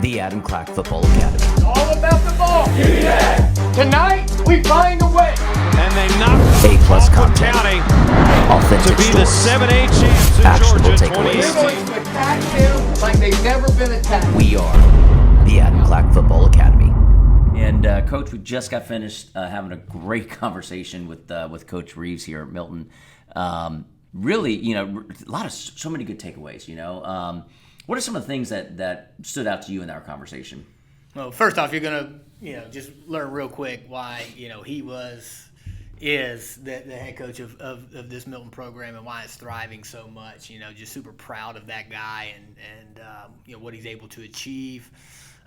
the Adam Clack Football Academy. It's all about the ball. Yeah. Tonight, we find a way. And they knock A-plus content. County Authentic to be the stories. 7A champs in Actionable Georgia takeaways. We're going 2018. to attack them like they've never been attacked. We are the Adam Clack Football Academy. And Coach, we just got finished having a great conversation with Coach Reaves here at Milton. Really, so many good takeaways. What are some of the things that stood out to you in our conversation? Well, first off, you're gonna just learn real quick why he is the head coach of this Milton program and why it's thriving so much. Just super proud of that guy and what he's able to achieve.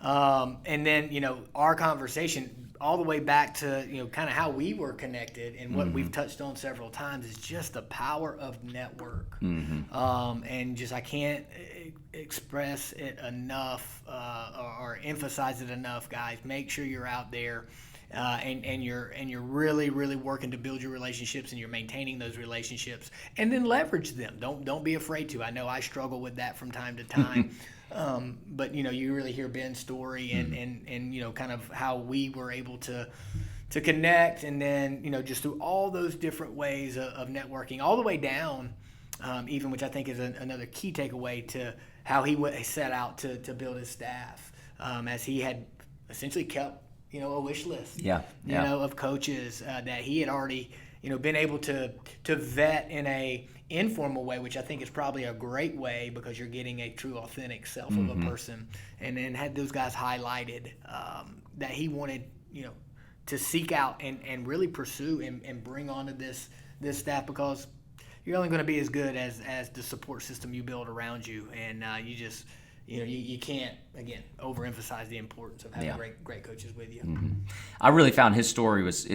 And then our conversation all the way back to kind of how we were connected and what we've touched on several times is just the power of network. And just I can't express it enough or emphasize it enough, guys. Make sure you're out there. And you're really working to build your relationships and you're maintaining those relationships and then leverage them. Don't be afraid to. I know I struggle with that from time to time. But you really hear Ben's story and kind of how we were able to connect and then just through all those different ways of networking all the way down, even which I think is another key takeaway to how he set out to build his staff, as he had essentially kept a wish list of coaches that he had already been able to vet in a informal way, which I think is probably a great way because you're getting a true authentic self of a person, and then had those guys highlighted that he wanted to seek out and really pursue and bring onto this staff, because you're only going to be as good as the support system you build around you, and you just you can't, again, overemphasize the importance of having great coaches with you. I really found his story was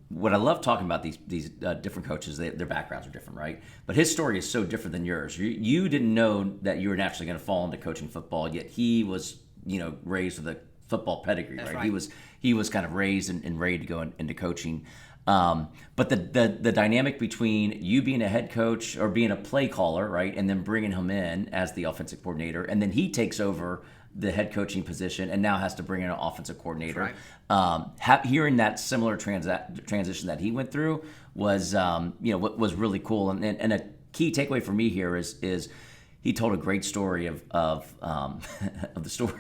what I love talking about these different coaches. Their backgrounds are different, right? But his story is so different than yours. You didn't know that you were naturally going to fall into coaching football, yet he was raised with a football pedigree, right? He was kind of raised and ready to go into coaching. But the dynamic between you being a head coach or being a play caller, right, and then bringing him in as the offensive coordinator, and then he takes over the head coaching position and now has to bring in an offensive coordinator. Hearing that similar transition that he went through was was really cool. And a key takeaway for me here is he told a great story of the story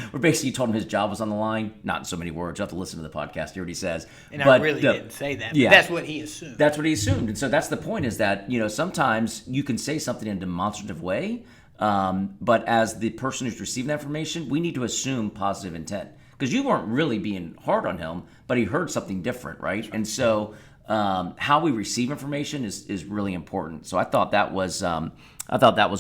where basically he told him his job was on the line. Not in so many words. You have to listen to the podcast. Hear what he says. And I really didn't say that. But that's what he assumed. That's what he assumed. And so that's the point, is that sometimes you can say something in a demonstrative way, but as the person who's receiving that information, we need to assume positive intent, because you weren't really being hard on him, but he heard something different, right? And so how we receive information is really important. So I thought that was a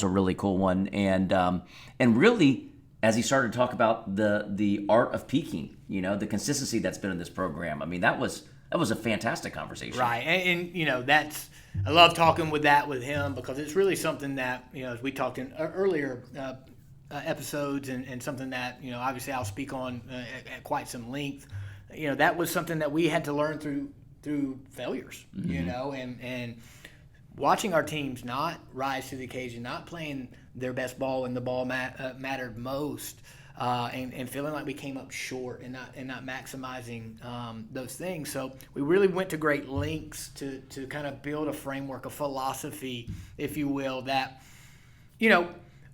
really cool one, and really, as he started to talk about the art of peaking, the consistency that's been in this program. I mean, that was a fantastic conversation. Right, and that's, I love talking with him, because it's really something that as we talked in earlier episodes, and something that obviously I'll speak on at quite some length. That was something that we had to learn through failures. And watching our teams not rise to the occasion, not playing their best ball when the ball mattered most, and feeling like we came up short and not maximizing those things. So we really went to great lengths to kind of build a framework, a philosophy, if you will, that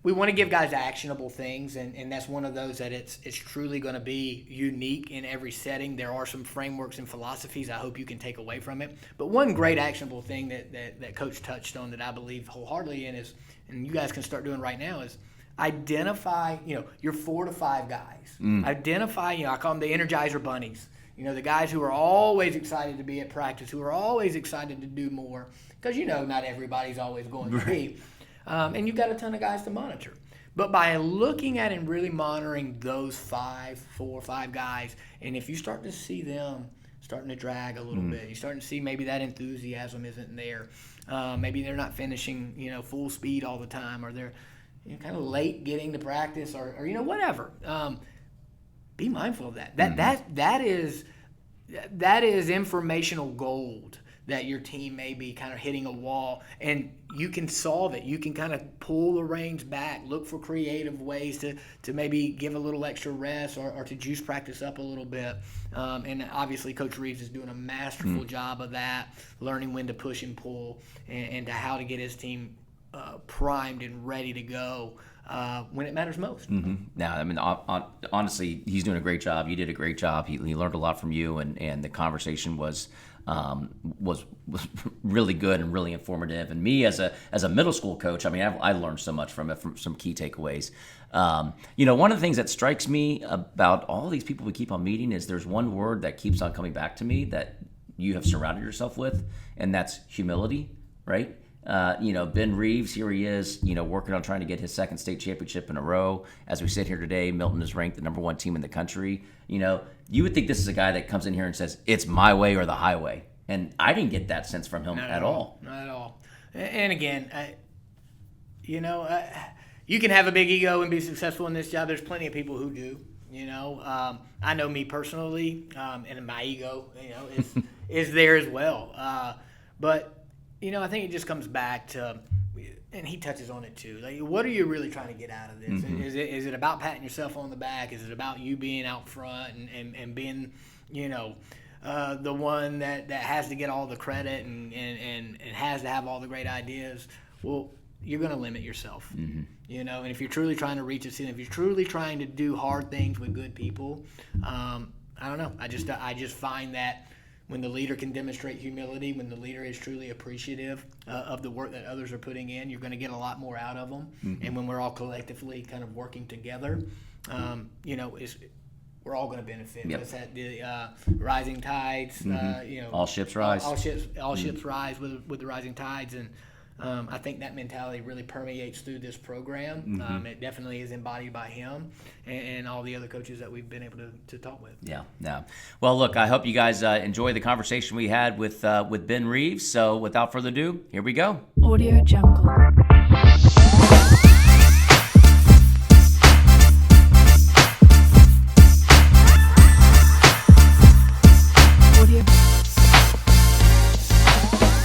we want to give guys actionable things, and that's one of those that it's truly going to be unique in every setting. There are some frameworks and philosophies I hope you can take away from it. But one great actionable thing that Coach touched on that I believe wholeheartedly in is, and you guys can start doing right now, is identify, your 4 to 5 guys. Identify, I call them the Energizer Bunnies. The guys who are always excited to be at practice, who are always excited to do more, because not everybody's always going to be. And you've got a ton of guys to monitor. But by looking at and really monitoring those 4 or 5 guys, and if you start to see them starting to drag a little bit, you're starting to see maybe that enthusiasm isn't there. Maybe they're not finishing, full speed all the time, or they're kind of late getting to practice, or whatever. Be mindful of that. That is informational gold that your team may be kind of hitting a wall, and you can solve it. You can kind of pull the reins back, look for creative ways to maybe give a little extra rest or to juice practice up a little bit. And obviously Coach Reaves is doing a masterful job of that, learning when to push and pull and to how to get his team primed and ready to go when it matters most. Yeah, I mean, honestly, he's doing a great job. You did a great job. He learned a lot from you, and the conversation was really good and really informative. And me as a middle school coach, I mean, I learned so much from it, from some key takeaways. One of the things that strikes me about all these people we keep on meeting is there's one word that keeps on coming back to me that you have surrounded yourself with, and that's humility, right? Ben Reaves, here he is, working on trying to get his second state championship in a row. As we sit here today, Milton is ranked the number 1 team in the country. You would think this is a guy that comes in here and says, it's my way or the highway. And I didn't get that sense from him at all. Not at all. And again, you can have a big ego and be successful in this job. There's plenty of people who do. I know me personally, and my ego, is there as well. But I think it just comes back to, and he touches on it too. Like, what are you really trying to get out of this? Is it about patting yourself on the back? Is it about you being out front and being, the one that has to get all the credit and has to have all the great ideas? Well, you're going to limit yourself. And if you're truly trying to reach a ceiling, if you're truly trying to do hard things with good people, I don't know. I just find that when the leader can demonstrate humility, when the leader is truly appreciative of the work that others are putting in, you're going to get a lot more out of them. And when we're all collectively kind of working together, we're all going to benefit. Yep. It's at the rising tides. All ships rise. All ships rise with the rising tides, and I think that mentality really permeates through this program. It definitely is embodied by him and all the other coaches that we've been able to talk with. Yeah. Well, look, I hope you guys enjoy the conversation we had with Ben Reaves. So without further ado, here we go. Audio Jungle.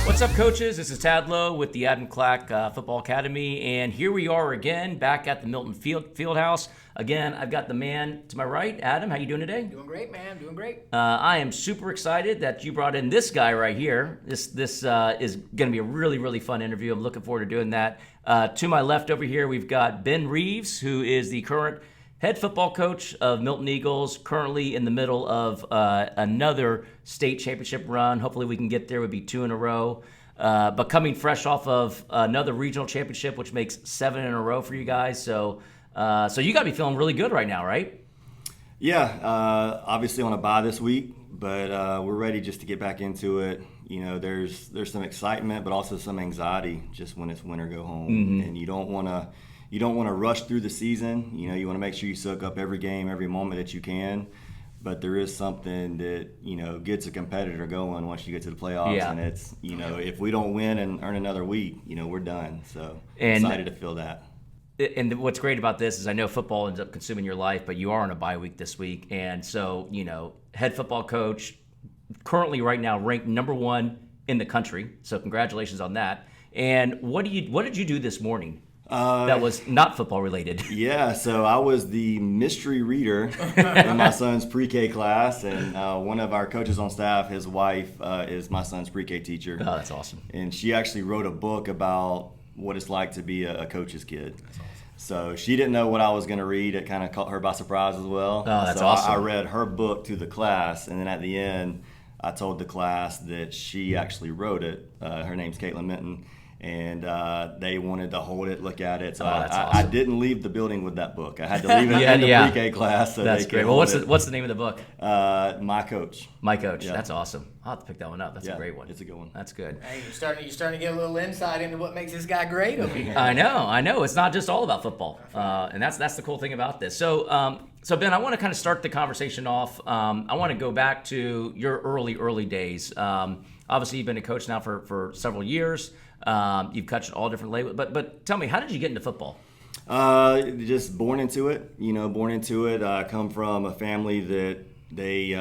What's up, coaches? This is Tad Lowe with the Adam Clack Football Academy, and here we are again, back at the Milton Fieldhouse. Again, I've got the man to my right. Adam, how you doing today? Doing great, man. Doing great. I am super excited that you brought in this guy right here. This is going to be a really, really fun interview. I'm looking forward to doing that. To my left over here, we've got Ben Reaves, who is the current head football coach of Milton Eagles, currently in the middle of another state championship run. Hopefully we can get there. It would be 2 in a row. But coming fresh off of another regional championship, which makes 7 in a row for you guys. So you got to be feeling really good right now, right? Yeah, obviously on a bye this week, but we're ready just to get back into it. There's some excitement, but also some anxiety just when it's win or go home. And you don't want to rush through the season. You want to make sure you soak up every game, every moment that you can. But there is something that, gets a competitor going once you get to the playoffs. Yeah. And it's, if we don't win and earn another week, we're done. So excited to feel that. And what's great about this is I know football ends up consuming your life, but you are on a bye week this week. And so, head football coach, currently right now ranked number 1 in the country. So congratulations on that. And what did you do this morning? That was not football related. Yeah, so I was the mystery reader in my son's pre-K class, and one of our coaches on staff, his wife, is my son's pre-K teacher. Oh, that's awesome. And she actually wrote a book about what it's like to be a coach's kid. That's awesome. So she didn't know what I was going to read. It kind of caught her by surprise as well. Oh, that's so awesome. I read her book to the class, and then at the end, I told the class that she actually wrote it. Her name's Caitlin Milton. And they wanted to hold it, look at it. So I didn't leave the building with that book. I had to leave it in the pre-K class. So that's great. Well, what's the name of the book? My Coach. My Coach. Yeah. That's awesome. I'll have to pick that one up. That's a great one. It's a good one. That's good. Hey, you're starting to get a little insight into what makes this guy great over here. I know. It's not just all about football, and that's the cool thing about this. So Ben, I want to kind of start the conversation off. I want to go back to your early days. Obviously, you've been a coach now for several years. You've coached all different labels, but tell me, how did you get into football? Just born into it. I come from a family that they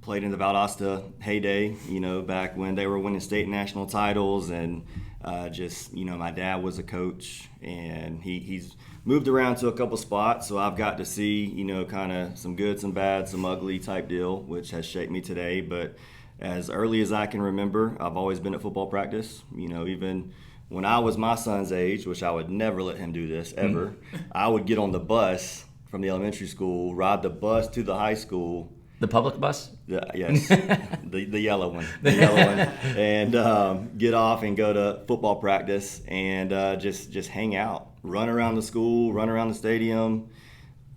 played in the Valdosta heyday, back when they were winning state and national titles, and my dad was a coach, and he's moved around to a couple spots, so I've got to see, kind of some good, some bad, some ugly type deal, which has shaped me today. But as early as I can remember, I've always been at football practice, even when I was my son's age, which I would never let him do this ever. I would get on the bus from the elementary school, ride the bus to the high school. The public bus? Yes, the yellow one. The yellow one. And get off and go to football practice and just hang out, run around the school, run around the stadium.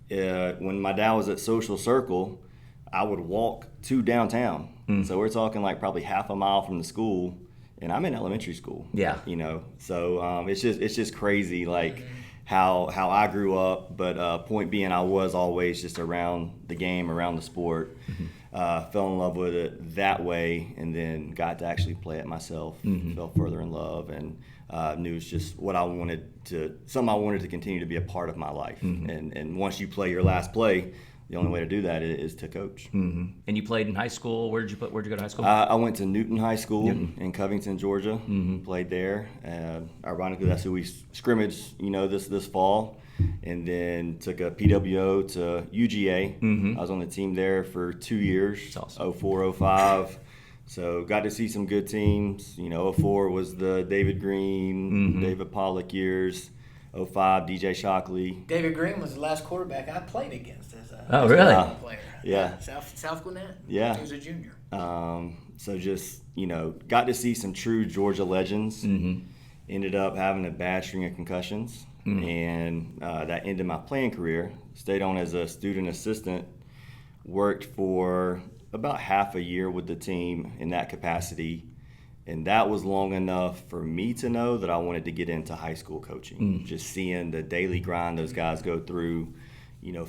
When my dad was at Social Circle, I would walk to downtown. So we're talking like probably half a mile from the school, and I'm in elementary school. Yeah. So it's just crazy, like how I grew up. But point being, I was always just around the game, around the sport. Fell in love with it that way, and then got to actually play it myself. Fell further in love, and knew it's just what I wanted to, something I wanted to continue to be a part of my life. And once you play your last play, the only way to do that is to coach. And you played in high school. Where'd you go to high school? I went to Newton High School in Covington, Georgia. Played there. Ironically, that's who we scrimmaged, this fall. And then took a PWO to UGA. I was on the team there for 2 years. That's awesome. 04, 05. So got to see some good teams. 04 was the David Green, David Pollock years. 05, DJ Shockley. David Green was the last quarterback I played against as a player. Yeah. South Gwinnett. Yeah. He was a junior. So just, got to see some true Georgia legends. Ended up having a bad string of concussions. And that ended my playing career. Stayed on as a student assistant. Worked for about half a year with the team in that capacity. And that was long enough for me to know that I wanted to get into high school coaching. Just seeing the daily grind those guys go through.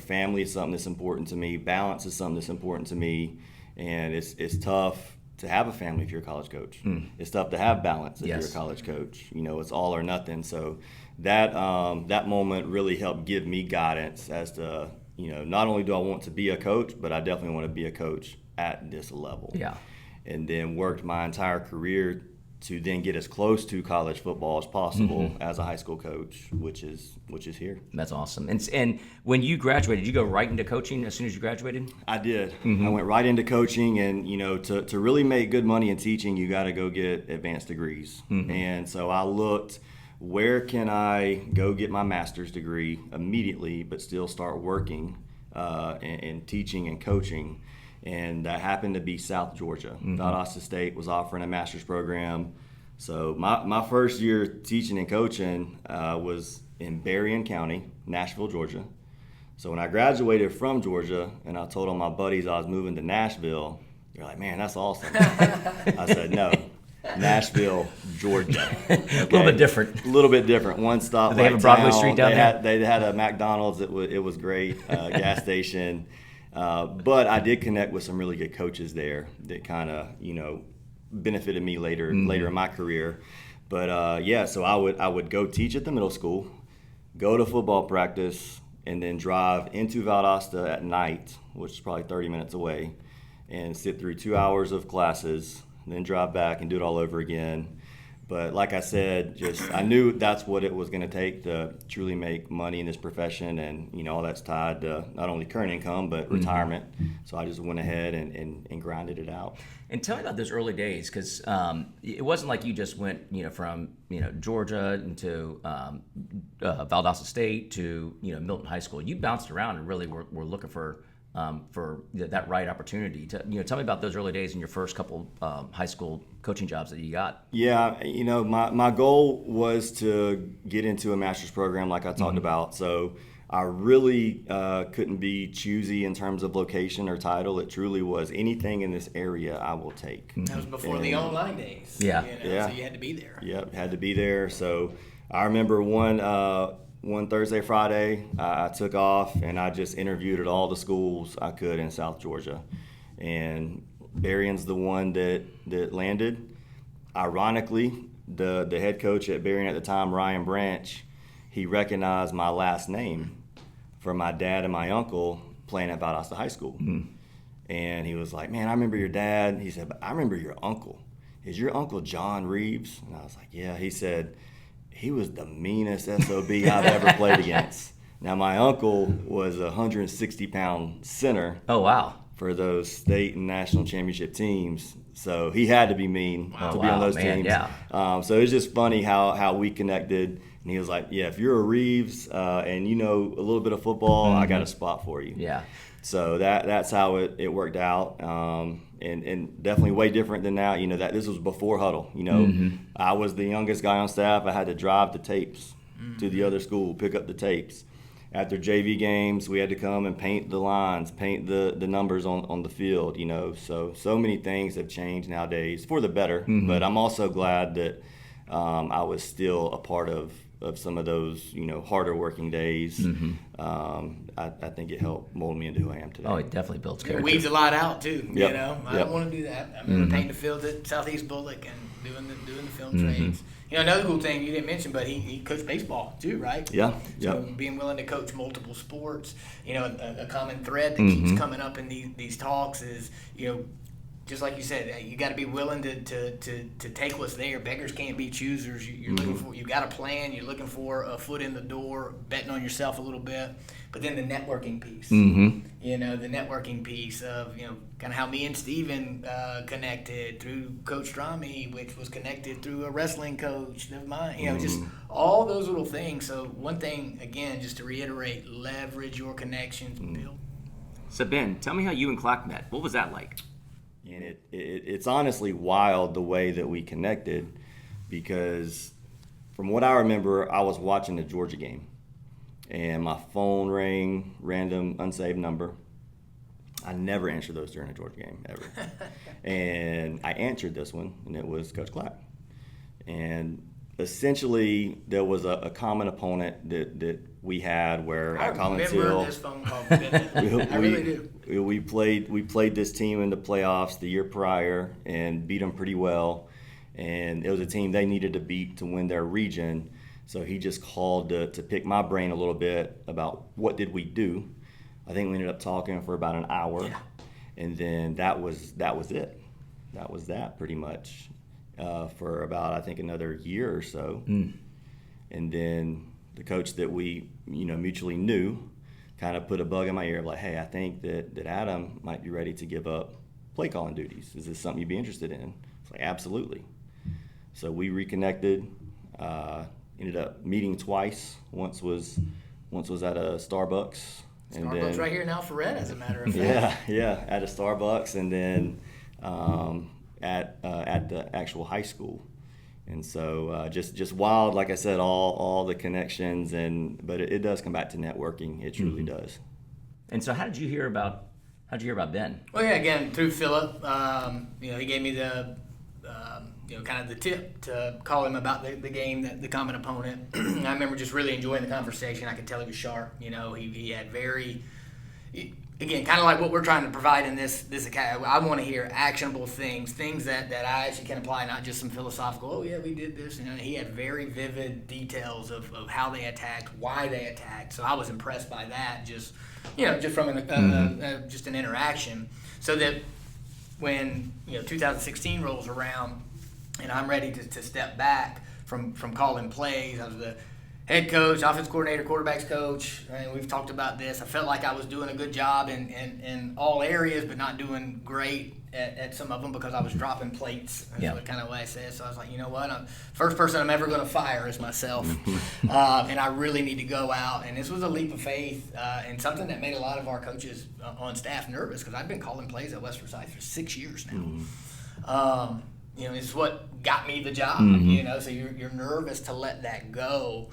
Family is something that's important to me. Balance is something that's important to me. And it's tough to have a family if you're a college coach. It's tough to have balance if you're a college coach. It's all or nothing. So that moment really helped give me guidance as to, not only do I want to be a coach, but I definitely want to be a coach at this level. Yeah. And then worked my entire career to then get as close to college football as possible as a high school coach, which is here. That's awesome. And when you graduated, did you go right into coaching as soon as you graduated? I did. I went right into coaching, and to really make good money in teaching, you got to go get advanced degrees. And so I looked, where can I go get my master's degree immediately, but still start working and teaching and coaching. And that happened to be South Georgia. Valdosta State was offering a master's program. So my first year teaching and coaching was in Berrien County, Nashville, Georgia. So when I graduated from Georgia and I told all my buddies I was moving to Nashville, they're like, man, that's awesome. I said, no, Nashville, Georgia. Okay? A little bit different. A little bit different. One stop. Did they have a Broadway Street down there? They had a McDonald's. It was great. Gas station. But I did connect with some really good coaches there that kind of, benefited me later in my career. But so I would go teach at the middle school, go to football practice, and then drive into Valdosta at night, which is probably 30 minutes away, and sit through 2 hours of classes, and then drive back and do it all over again. But like I said, I knew that's what it was going to take to truly make money in this profession, and all that's tied to not only current income but retirement. So I just went ahead and grinded it out. And tell me about those early days, because it wasn't like you just went from Georgia into Valdosta State to Milton High School. You bounced around and really were looking for that right opportunity. Tell me about those early days in your first couple high school coaching jobs that you got. Yeah, my goal was to get into a master's program like I talked about. So I really couldn't be choosy in terms of location or title. It truly was anything in this area I will take. That was before the online days. Yeah. So you had to be there. Yep, had to be there. So I remember one Thursday, Friday, I took off and I just interviewed at all the schools I could in South Georgia. And Berrien's the one that landed. Ironically, the head coach at Berrien at the time, Ryan Branch, he recognized my last name from my dad and my uncle playing at Valdosta High School. And he was like, man, I remember your dad. He said, but I remember your uncle. Is your uncle John Reaves? And I was like, yeah. He said, he was the meanest SOB I've ever played against. Now, my uncle was a 160-pound center. Oh, wow. For those state and national championship teams. So he had to be mean to be on those teams. Yeah. So it was just funny how we connected. And he was like, yeah, if you're a Reaves and you know a little bit of football, I got a spot for you. Yeah. So that's how it worked out. And definitely way different than now. You know, that this was before huddle. You know, I was the youngest guy on staff. I had to drive the tapes to the other school, pick up the tapes. After JV games, we had to come and paint the lines, paint the numbers on the field, you know. So many things have changed nowadays for the better. But I'm also glad that I was still a part of some of those, you know, harder working days. I think it helped mold me into who I am today. Oh, it definitely builds character. It weeds a lot out too. Yep. You know, I don't want to do that. I remember painting the field at Southeast Bullock and doing the film trades. You know, another cool thing you didn't mention, but he coached baseball too, right? Yeah. So being willing to coach multiple sports, you know, a common thread that keeps coming up in these talks is, you know, just like you said, you got to be willing to take what's there. Beggars can't be choosers. You're looking for, you got a plan. You're looking for a foot in the door, betting on yourself a little bit. But then the networking piece, you know, the networking piece of, you know, kind of how me and Steven connected through Coach Drami, which was connected through a wrestling coach of mine, you know, just all those little things. So one thing, again, just to reiterate, leverage your connections, build. So, Ben, tell me how you and Clark met. What was that like? And it's honestly wild the way that we connected, because from what I remember, I was watching the Georgia game and my phone rang, random unsaved number. I never answered those during a Georgia game, ever. And I answered this one, and it was Coach Clark. And essentially, there was a common opponent that we had where I at Collins remember Hill, this phone call. I really do. we played this team in the playoffs the year prior and beat them pretty well. And it was a team they needed to beat to win their region. So he just called to pick my brain a little bit about what did we do. I think we ended up talking for about an hour. Yeah. And then that was it. That was that pretty much for about, I think, another year or so. And then the coach that we, you know, mutually knew kind of put a bug in my ear of like, hey, I think that Adam might be ready to give up play calling duties. Is this something you'd be interested in? It's like, absolutely. So we reconnected, ended up meeting twice. Once was at a Starbucks. And Starbucks then, right here in Alpharetta, as a matter of fact. Yeah, at a Starbucks, and then at the actual high school. And so just wild, like I said, all the connections, but it does come back to networking. It truly does. And so, how'd you hear about Ben? Well, yeah, again, through Philip, you know, he gave me the, you know, kind of the tip to call him about the game, the common opponent. I remember just really enjoying the conversation. I could tell he was sharp. You know, he had again, kind of like what we're trying to provide in this academy. I want to hear actionable things that I actually can apply, not just some philosophical, oh yeah, we did this. You know, he had very vivid details of how they attacked, why they attacked. So I was impressed by that, just from just an interaction. So that when, you know, 2016 rolls around and I'm ready to step back from calling plays, I was the head coach, offense coordinator, quarterbacks coach, and we've talked about this. I felt like I was doing a good job in all areas, but not doing great at some of them because I was dropping plates. That's what kind of way I said. So I was like, you know what? First person I'm ever going to fire is myself, and I really need to go out. And this was a leap of faith and something that made a lot of our coaches on staff nervous because I've been calling plays at West Forsyth for 6 years now. You know, it's what got me the job. You know, so you're nervous to let that go.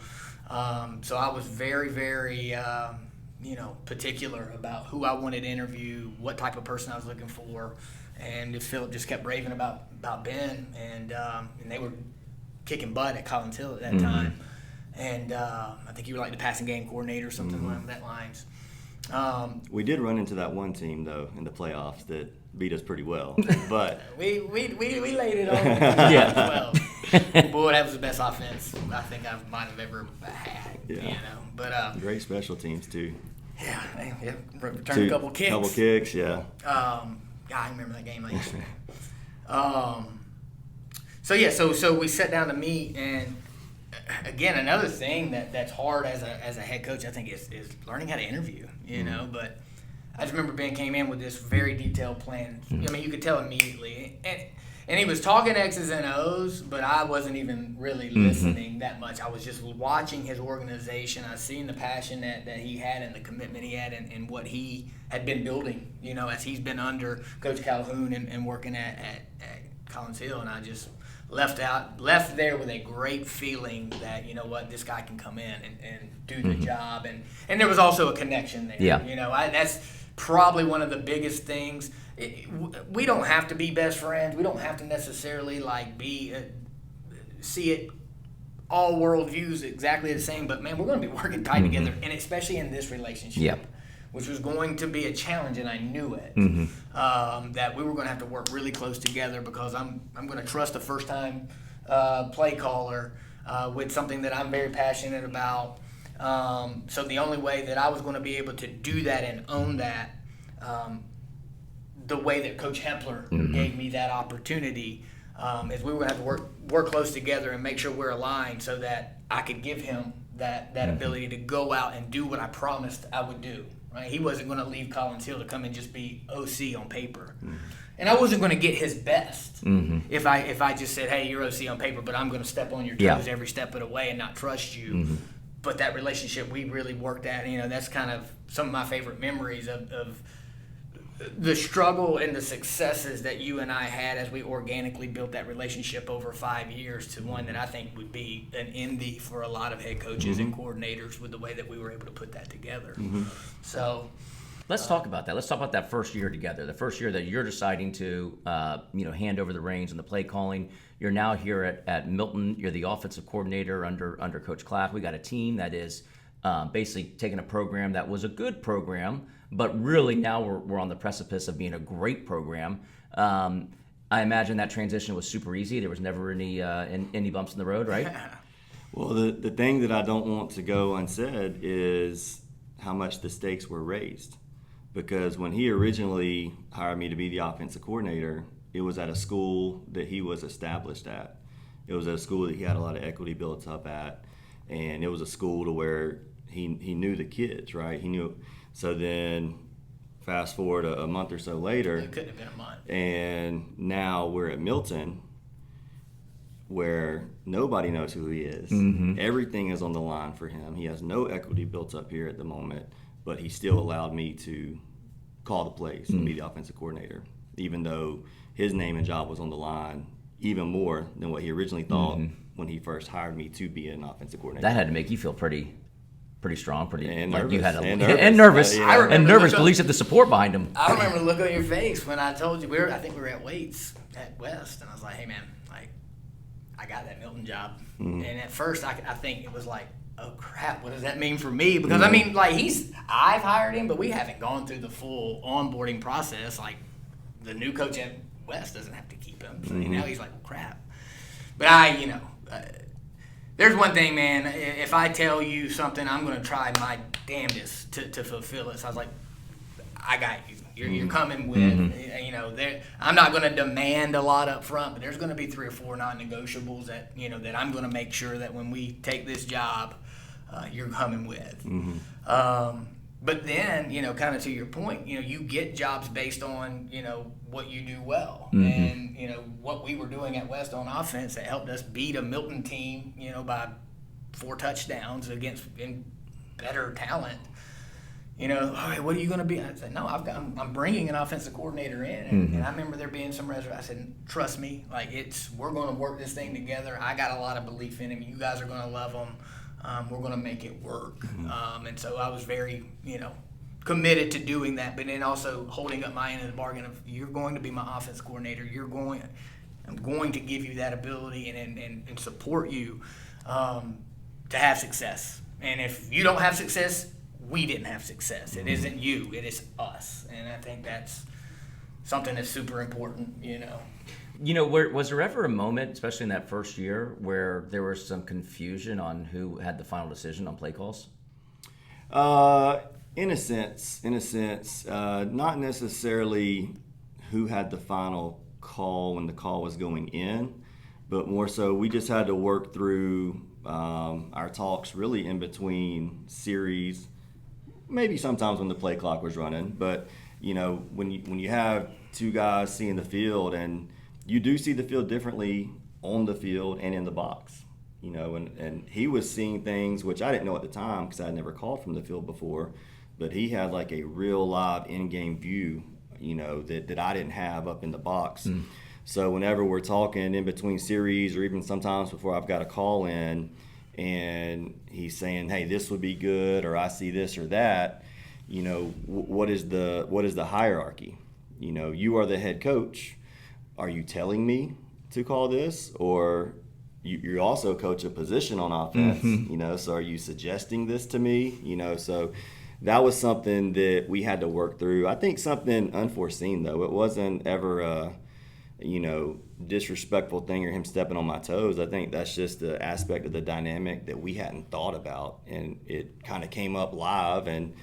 So I was very, very, you know, particular about who I wanted to interview, what type of person I was looking for, and Philip just kept raving about Ben, and they were kicking butt at Collins Hill at that time, and I think you were like the passing game coordinator or something along that lines. We did run into that one team though in the playoffs that beat us pretty well, but we laid it on as well. Boy, that was the best offense I think I might have ever had. You know, but great special teams too. Yeah, returned a couple kicks. Couple kicks, yeah. I remember that game like yesterday. So we sat down to meet, and again, another thing that's hard as a head coach, I think, is learning how to interview. You know, but I just remember Ben came in with this very detailed plan. I mean, you could tell immediately, and he was talking X's and O's, but I wasn't even really listening that much. I was just watching his organization. I seen the passion that he had and the commitment he had and what he had been building, you know, as he's been under Coach Calhoun and working at Collins Hill. And I just left there with a great feeling that, you know what, this guy can come in and do the job. And there was also a connection there. Yeah. You know, that's probably one of the biggest things. We don't have to be best friends. We don't have to necessarily see it all worldviews exactly the same. But man, we're going to be working tight together, and especially in this relationship, which was going to be a challenge, and I knew it. That we were going to have to work really close together because I'm going to trust a first time play caller with something that I'm very passionate about. So the only way that I was going to be able to do that and own that. The way that Coach Hempler gave me that opportunity is we were going to have to work close together and make sure we're aligned so that I could give him that ability to go out and do what I promised I would do. Right? He wasn't going to leave Collins Hill to come and just be OC on paper. And I wasn't going to get his best if I just said, hey, you're OC on paper, but I'm going to step on your toes every step of the way and not trust you. But that relationship we really worked at, you know, that's kind of some of my favorite memories of the struggle and the successes that you and I had as we organically built that relationship over 5 years to one that I think would be an envy for a lot of head coaches and coordinators with the way that we were able to put that together. So let's talk about that. Let's talk about that first year together. The first year that you're deciding to, hand over the reins and the play calling. You're now here at Milton. You're the offensive coordinator under Coach Clapp. We got a team that is basically taking a program that was a good program, but really now we're on the precipice of being a great program. I imagine that transition was super easy. There was never any bumps in the road, right? Well, the thing that I don't want to go unsaid is how much the stakes were raised. Because when he originally hired me to be the offensive coordinator, it was at a school that he was established at. It was at a school that he had a lot of equity built up at. And it was a school to where he knew the kids, right? He knew. So then fast forward a month or so later. it couldn't have been a month. And now we're at Milton where nobody knows who he is. Everything is on the line for him. He has no equity built up here at the moment, but he still allowed me to call the plays and be the offensive coordinator, even though his name and job was on the line even more than what he originally thought when he first hired me to be an offensive coordinator. That had to make you feel pretty strong, and like nervous, you had and nervous, you know. and nervous, but at least had the support behind him. I remember the look on your face when I told you I think we were at Waits at West, and I was like, hey man, like I got that Milton job. And at first I think it was like, oh crap, what does that mean for me? Because I mean, like I've hired him, but we haven't gone through the full onboarding process. Like the new coach at West doesn't have to keep him. So now he's like, well, crap. But there's one thing, man. If I tell you something, I'm going to try my damnedest to fulfill it. So I was like, I got you. You're coming with, I'm not going to demand a lot up front, but there's going to be 3 or 4 non-negotiables that I'm going to make sure that when we take this job, you're coming with. But then, kind of to your point, you get jobs based on, what you do well. And, what we were doing at West on offense that helped us beat a Milton team, by 4 touchdowns against better talent. All right, what are you going to be? I said, no, I'm bringing an offensive coordinator in. And I remember there being some reservation. I said, trust me, we're going to work this thing together. I got a lot of belief in him. You guys are going to love him. We're going to make it work. And so I was very, committed to doing that, but then also holding up my end of the bargain of you're going to be my offense coordinator. I'm going to give you that ability and support you to have success. And if you don't have success, we didn't have success. It isn't you, it is us. And I think that's something that's super important, Was there ever a moment, especially in that first year, where there was some confusion on who had the final decision on play calls? In a sense, not necessarily who had the final call when the call was going in, but more so we just had to work through our talks really in between series, maybe sometimes when the play clock was running. But when you have two guys seeing the field, and you do see the field differently on the field and in the box, and he was seeing things which I didn't know at the time because I had never called from the field before, but he had like a real live in-game view, that I didn't have up in the box. So whenever we're talking in between series, or even sometimes before I've got a call in, and he's saying, "Hey, this would be good," or "I see this or that," what is the hierarchy? You are the head coach. Are you telling me to call this, or you also coach a position on offense? So are you suggesting this to me? So that was something that we had to work through. I think something unforeseen, though. It wasn't ever a disrespectful thing or him stepping on my toes. I think that's just the aspect of the dynamic that we hadn't thought about, and it kind of came up live. And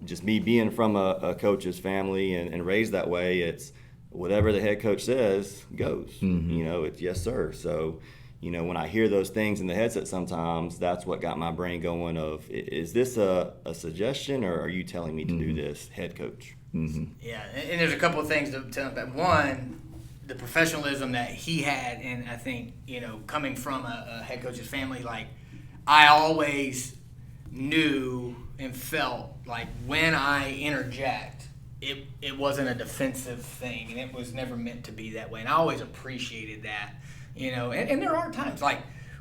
just me being from a coach's family and raised that way, it's whatever the head coach says goes. It's yes sir. So when I hear those things in the headset sometimes, that's what got my brain going of, is this a suggestion, or are you telling me to do this, head coach? Yeah, and there's a couple of things to tell about. One, the professionalism that he had, and I think, coming from a head coach's family, like, I always knew and felt like when I interject, it wasn't a defensive thing, and it was never meant to be that way. And I always appreciated that, and there are times, like,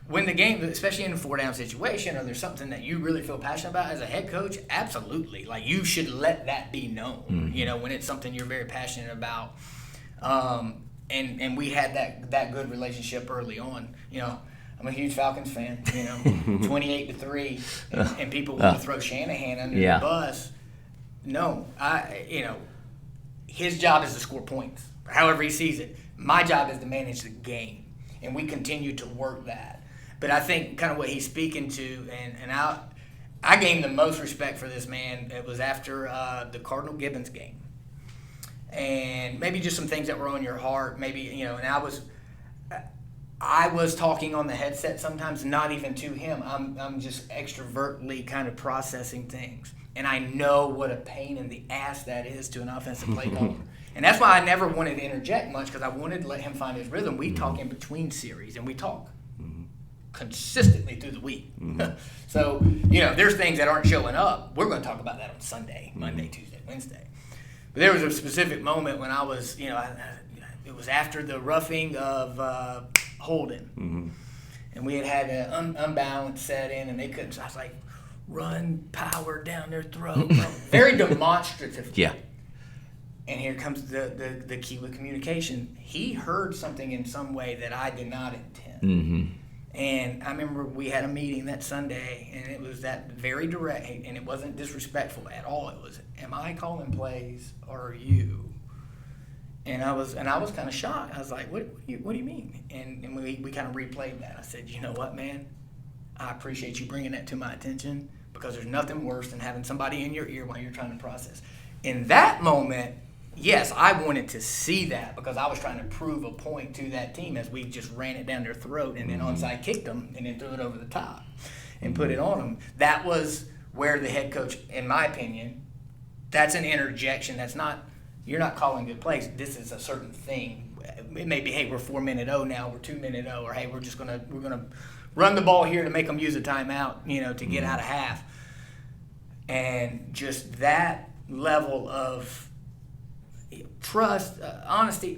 when the game, especially in a 4-down situation, or there's something that you really feel passionate about as a head coach, absolutely. Like, you should let that be known, when it's something you're very passionate about. And we had that good relationship early on. I'm a huge Falcons fan, 28-3, and people want to throw Shanahan under the bus. No, his job is to score points, however he sees it. My job is to manage the game, and we continue to work that. But I think kind of what he's speaking to, and I gained the most respect for this man. It was after the Cardinal-Gibbons game. And maybe just some things that were on your heart, maybe, and I was talking on the headset sometimes, not even to him. I'm just extrovertly kind of processing things. And I know what a pain in the ass that is to an offensive play caller. And that's why I never wanted to interject much, because I wanted to let him find his rhythm. We talk in between series, and we talk consistently through the week. So, there's things that aren't showing up. We're going to talk about that on Sunday, Monday, Tuesday, Wednesday. But there was a specific moment when I was, it was after the roughing of Holden. And we had an unbalanced set in, and they couldn't. So I was like, run power down their throat. Very demonstrative. Yeah. And here comes the key with communication. He heard something in some way that I did not intend. And I remember we had a meeting that Sunday, and it was that very direct, and it wasn't disrespectful at all. It was, am I calling plays or are you? And I was kind of shocked. I was like, what do you mean? And we kind of replayed that. I said, you know what, man? I appreciate you bringing that to my attention, because there's nothing worse than having somebody in your ear while you're trying to process. In that moment, yes, I wanted to see that, because I was trying to prove a point to that team as we just ran it down their throat and then onside kicked them and then threw it over the top and put it on them. That was where the head coach, in my opinion, that's an interjection. That's not, you're not calling good plays. This is a certain thing. It may be, hey, we're 4-minute-0 now, we're 2-minute-0, or hey, we're gonna run the ball here to make them use a timeout, to get out of half. And just that level of trust, honesty.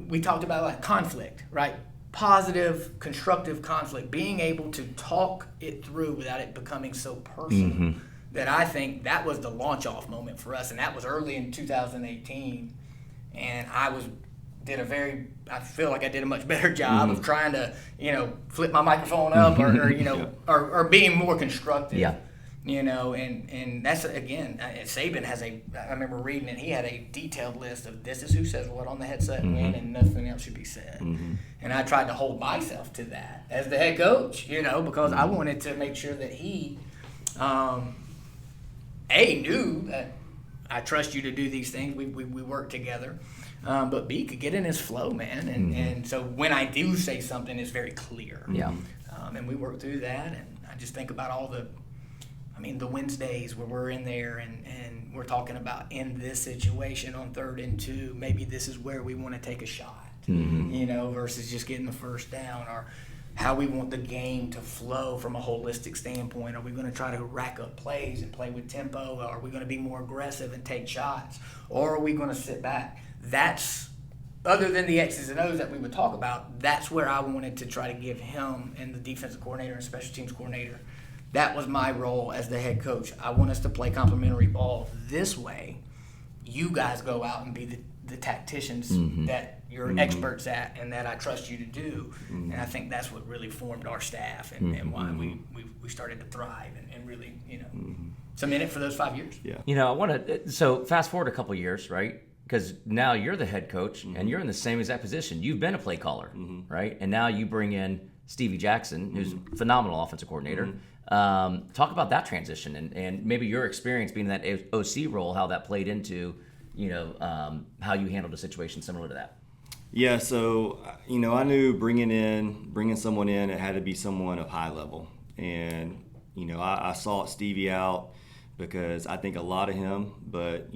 We talked about like conflict, right? Positive, constructive conflict. Being able to talk it through without it becoming so personal. That I think that was the launch-off moment for us, and that was early in 2018. And I feel like I did a much better job of trying to, flip my microphone up or being more constructive. Yeah. And that's, again, Saban has I remember reading it, he had a detailed list of this is who says what on the headset when, and nothing else should be said. And I tried to hold myself to that as the head coach, because I wanted to make sure that he knew that I trust you to do these things. We work together. But B could get in his flow, man. And so when I do say something, it's very clear. Yeah. And we work through that. And I just think about all the Wednesdays where we're in there and we're talking about in this situation on 3rd and 2, maybe this is where we want to take a shot, versus just getting the first down, or how we want the game to flow from a holistic standpoint. Are we going to try to rack up plays and play with tempo? Are we going to be more aggressive and take shots? Or are we going to sit back? That's, other than the X's and O's that we would talk about, that's where I wanted to try to give him and the defensive coordinator and special teams coordinator. That was my role as the head coach. I want us to play complementary ball this way. You guys go out and be the tacticians that you're experts at and that I trust you to do. And I think that's what really formed our staff and why we started to thrive and really, cement it for those 5 years. Yeah. I want to, so fast forward a couple years, right? Because now you're the head coach and you're in the same exact position. You've been a play caller, right? And now you bring in Stevie Jackson, who's a phenomenal offensive coordinator. Talk about that transition and maybe your experience being in that OC role, how that played into, how you handled a situation similar to that. Yeah, so, I knew bringing someone in, it had to be someone of high level. And, I sought Stevie out because I think a lot of him. But,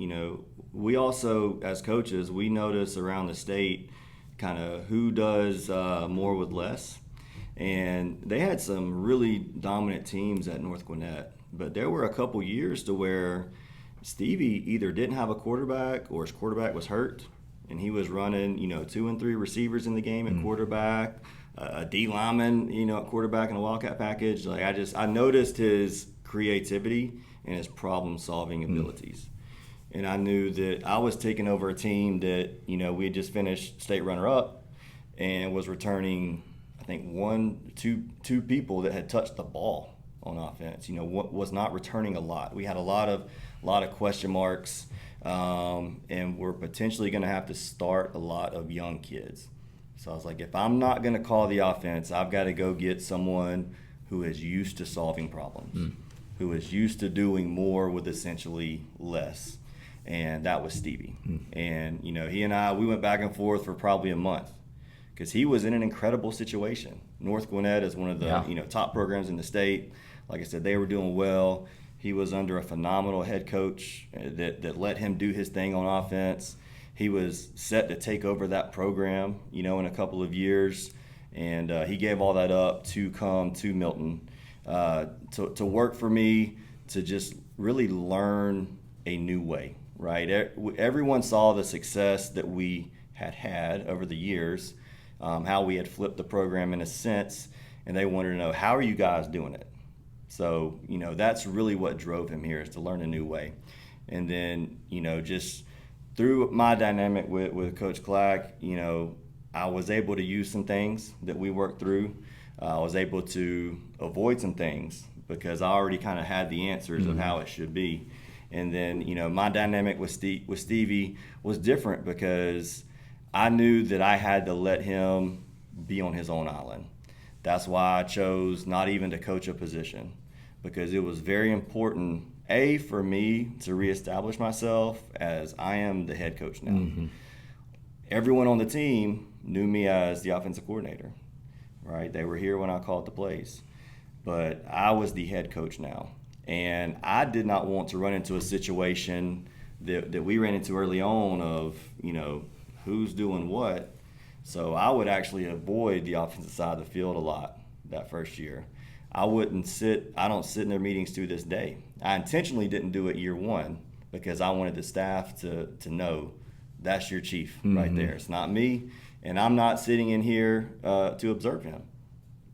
we also, as coaches, we notice around the state kind of who does more with less. And they had some really dominant teams at North Gwinnett. But there were a couple years to where Stevie either didn't have a quarterback or his quarterback was hurt. And he was running, 2 and 3 receivers in the game at quarterback, a D lineman, at quarterback in a Wildcat package. Like I noticed his creativity and his problem-solving abilities. And I knew that I was taking over a team that, we had just finished state runner-up and was returning, I think, two people that had touched the ball on offense. Was not returning a lot. We had a lot of question marks. And we're potentially going to have to start a lot of young kids. So I was like, if I'm not going to call the offense, I've got to go get someone who is used to solving problems, who is used to doing more with essentially less. And that was Stevie. And, he and I, we went back and forth for probably a month because he was in an incredible situation. North Gwinnett is one of the, top programs in the state. Like I said, they were doing well. He was under a phenomenal head coach that let him do his thing on offense. He was set to take over that program, in a couple of years. And he gave all that up to come to Milton to work for me, to just really learn a new way, right? Everyone saw the success that we had over the years, how we had flipped the program in a sense, and they wanted to know, how are you guys doing it? So, that's really what drove him here, is to learn a new way. And then, just through my dynamic with Coach Clack, I was able to use some things that we worked through. I was able to avoid some things because I already kind of had the answers of how it should be. And then, my dynamic with Stevie was different because I knew that I had to let him be on his own island. That's why I chose not even to coach a position, because it was very important, for me to reestablish myself as I am the head coach now. Everyone on the team knew me as the offensive coordinator, right? They were here when I called the plays. But I was the head coach now. And I did not want to run into a situation that we ran into early on of, who's doing what. So I would actually avoid the offensive side of the field a lot that first year. I don't sit in their meetings to this day. I intentionally didn't do it year one because I wanted the staff to know that's your chief right there. It's not me, and I'm not sitting in here to observe him.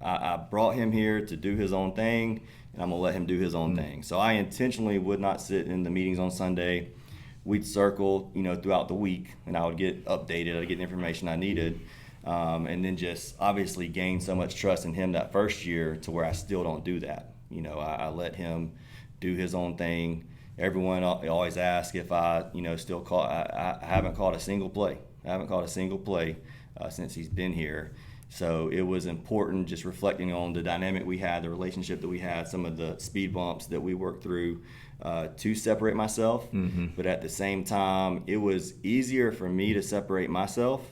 I brought him here to do his own thing, and I'm going to let him do his own thing. So I intentionally would not sit in the meetings on Sunday. We'd circle, throughout the week, and I would get updated. I'd get the information I needed. And then just obviously gain so much trust in him that first year to where I still don't do that. I let him do his own thing. Everyone always asks if I, still call. I haven't called a single play. Since he's been here. So it was important just reflecting on the dynamic we had, the relationship that we had, some of the speed bumps that we worked through, to separate myself. But at the same time, it was easier for me to separate myself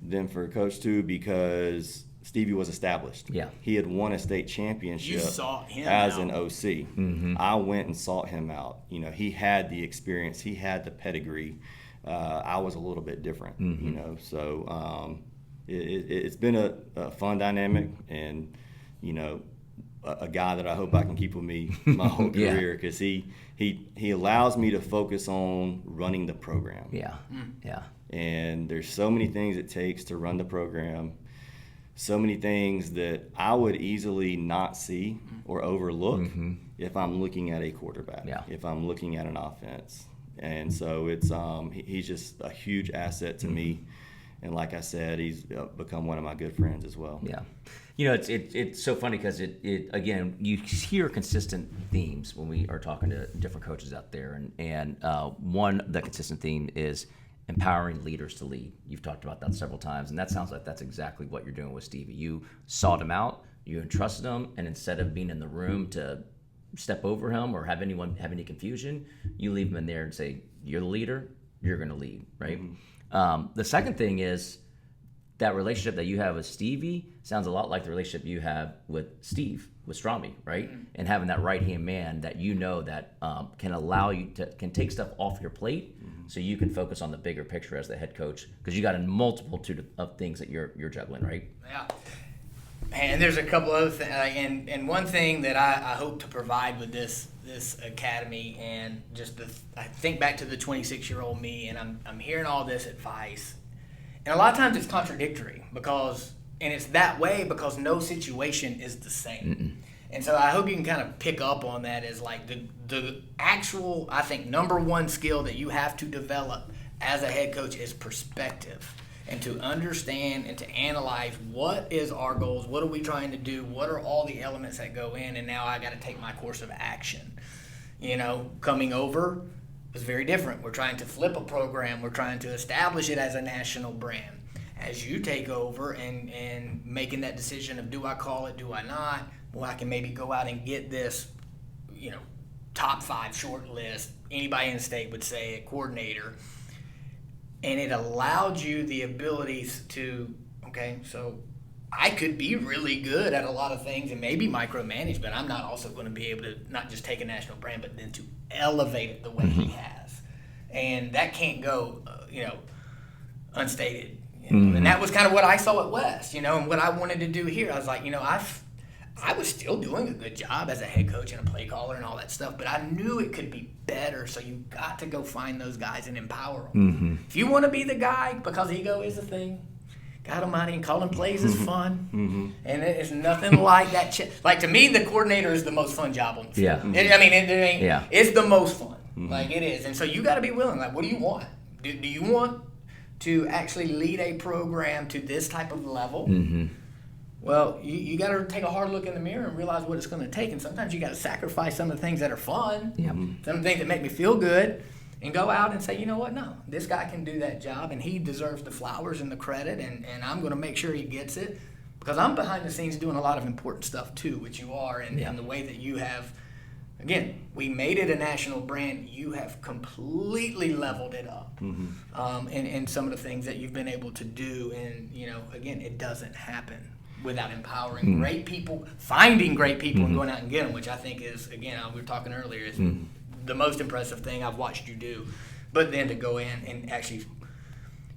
than for Coach to, because Stevie was established. Yeah. He had won a state championship You sought him as out. an OC. I went and sought him out. You know, he had the experience, he had the pedigree. I was a little bit different, you know. So it's been a fun dynamic, and, you know, a guy that I hope I can keep with me my whole career, because he allows me to focus on running the program. Yeah. And there's so many things it takes to run the program, so many things that I would easily not see or overlook if I'm looking at a quarterback, if I'm looking at an offense. And so it's he's just a huge asset to me. And like I said, he's become one of my good friends as well. Yeah. You know, it's so funny because it again, you hear consistent themes when we are talking to different coaches out there. And one, the consistent theme is empowering leaders to lead. You've talked about that several times, and that sounds like that's exactly what you're doing with Stevie. You sought him out, you entrusted him, and instead of being in the room to step over him or have anyone have any confusion, you leave him in there and say, you're the leader, you're going to lead, right? The second thing is that relationship that you have with Stevie sounds a lot like the relationship you have with Steve, with Strami, right? And having that right-hand man that you know that can allow you to, can take stuff off your plate so you can focus on the bigger picture as the head coach, because you got a multitude of things that you're juggling, right? Yeah. And there's a couple other things, and one thing that I hope to provide with this academy, and just I think back to the 26-year-old me, and I'm hearing all this advice, and a lot of times it's contradictory and it's that way because no situation is the same. And so I hope you can kind of pick up on that as like the actual, I think, number one skill that you have to develop as a head coach is perspective. And to understand and to analyze what is our goals, what are we trying to do, what are all the elements that go in, and now I got to take my course of action. You know, coming over was very different. We're trying to flip a program. We're trying to establish it as a national brand. As you take over and making that decision of do I call it, do I not, well, I can maybe go out and get this, you know, top 5 short list, anybody in the state would say a coordinator. And it allowed you the abilities to, okay, so I could be really good at a lot of things and maybe micromanage, but I'm not also going to be able to not just take a national brand, but then to elevate it the way he has. And that can't go, you know, unstated. You know? And that was kind of what I saw at West, you know, and what I wanted to do here. I was like, you know, I was still doing a good job as a head coach and a play caller and all that stuff, but I knew it could be better, so you got to go find those guys and empower them. If you want to be the guy, because ego is a thing, God almighty, and calling plays is fun, and it's nothing like that. Like, to me, the coordinator is the most fun job on the field. It's the most fun. Like, it is. And so you got to be willing. Like, what do you want? Do you want to actually lead a program to this type of level? Well, you got to take a hard look in the mirror and realize what it's going to take. And sometimes you got to sacrifice some of the things that are fun, some of the things that make me feel good, and go out and say, you know what, no, this guy can do that job, and he deserves the flowers and the credit, and I'm going to make sure he gets it, because I'm behind the scenes doing a lot of important stuff too, which you are, and the way that you have, again, we made it a national brand. You have completely leveled it up, and some of the things that you've been able to do, and, you know, again, it doesn't happen without empowering great people, finding great people, and going out and getting them, which I think is, again, we were talking earlier, is the most impressive thing I've watched you do. But then to go in and actually,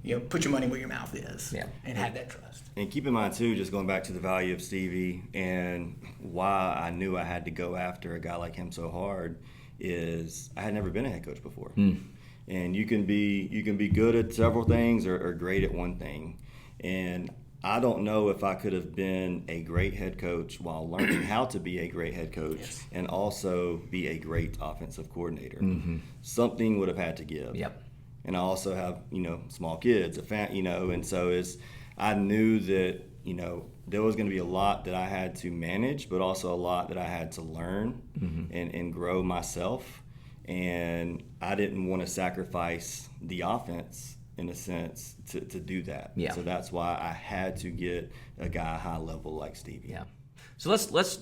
you know, put your money where your mouth is, and have that trust. And keep in mind, too, just going back to the value of Stevie and why I knew I had to go after a guy like him so hard is I had never been a head coach before. And you can be good at several things or great at one thing. And I don't know if I could have been a great head coach while learning how to be a great head coach and also be a great offensive coordinator. Something would have had to give. And I also have, you know, small kids, you know, and so I knew that, you know, there was going to be a lot that I had to manage, but also a lot that I had to learn and grow myself. And I didn't want to sacrifice the offense, in a sense, to do that. So that's why I had to get a guy high level like Stevie. So let's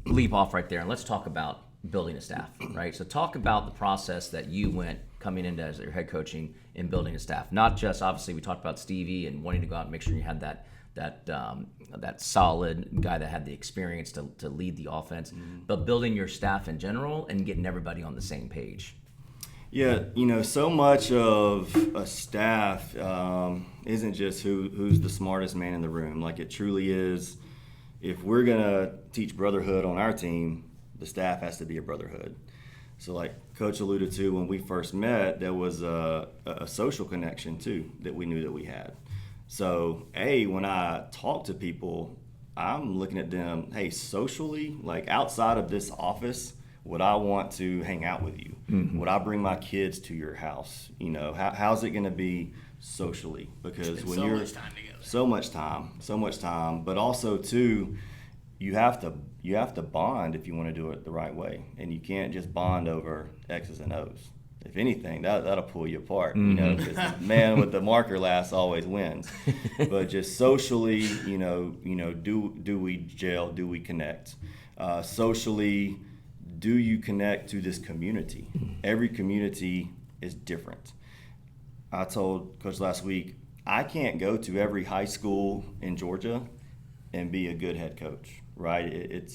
leap off right there and let's talk about building a staff, right? So talk about the process that you went coming into as your head coaching and building a staff. Not just, obviously, we talked about Stevie and wanting to go out and make sure you had that solid guy that had the experience to lead the offense, but building your staff in general and getting everybody on the same page. Yeah, so much of a staff isn't just who's the smartest man in the room. Like, it truly is, if we're going to teach brotherhood on our team, the staff has to be a brotherhood. So like Coach alluded to, when we first met, there was a social connection too that we knew that we had. So when I talk to people, I'm looking at them, hey, socially, like outside of this office, would I want to hang out with you? Mm-hmm. Would I bring my kids to your house? How's it going to be socially? Because when you're much time together. So much time, but also too, you have to bond if you want to do it the right way, and you can't just bond over X's and O's. If anything, that'll pull you apart, because the man with the marker last always wins. But just socially, do we gel? Do we connect? Socially, do you connect to this community? Every community is different. I told Coach last week, I can't go to every high school in Georgia and be a good head coach, right?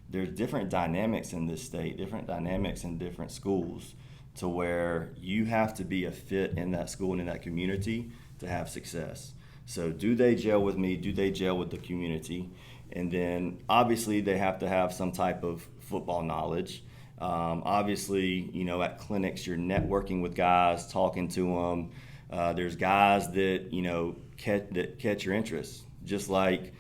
There's different dynamics in this state, different dynamics in different schools, to where you have to be a fit in that school and in that community to have success. So do they gel with me? Do they gel with the community? And then obviously they have to have some type of football knowledge. Obviously, at clinics, you're networking with guys, talking to them. There's guys that, catch your interest. Just like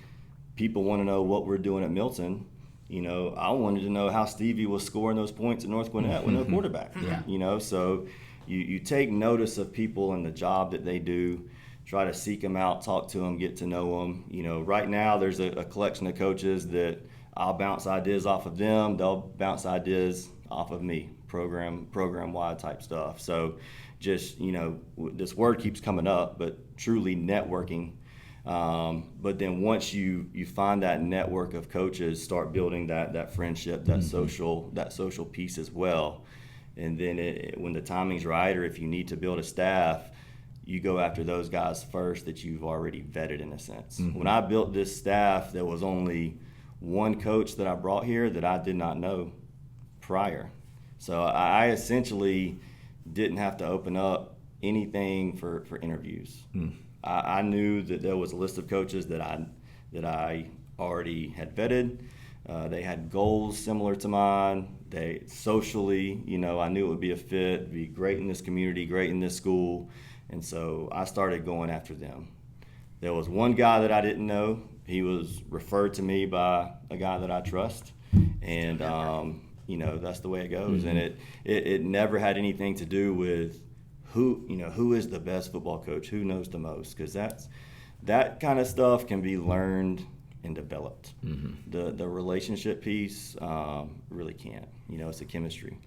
people want to know what we're doing at Milton. I wanted to know how Stevie was scoring those points at North Gwinnett with no quarterback. Yeah. So you take notice of people and the job that they do, try to seek them out, talk to them, get to know them. Right now there's a collection of coaches that I'll bounce ideas off of them. They'll bounce ideas off of me, program-wide type stuff. So just, this word keeps coming up, but truly networking. But then once you find that network of coaches, start building that friendship, that social piece as well. And then when the timing's right, or if you need to build a staff, you go after those guys first that you've already vetted, in a sense. Mm-hmm. When I built this staff, there was only one coach that I brought here that I did not know prior. So I essentially didn't have to open up anything for interviews. I knew that there was a list of coaches that I already had vetted. They had goals similar to mine. They socially, I knew it would be a fit, be great in this community, great in this school. And so I started going after them. There was one guy that I didn't know. He was referred to me by a guy that I trust. And, that's the way it goes. Mm-hmm. And it never had anything to do with who is the best football coach, who knows the most, because that kind of stuff can be learned and developed. Mm-hmm. The relationship piece really can't. It's a chemistry.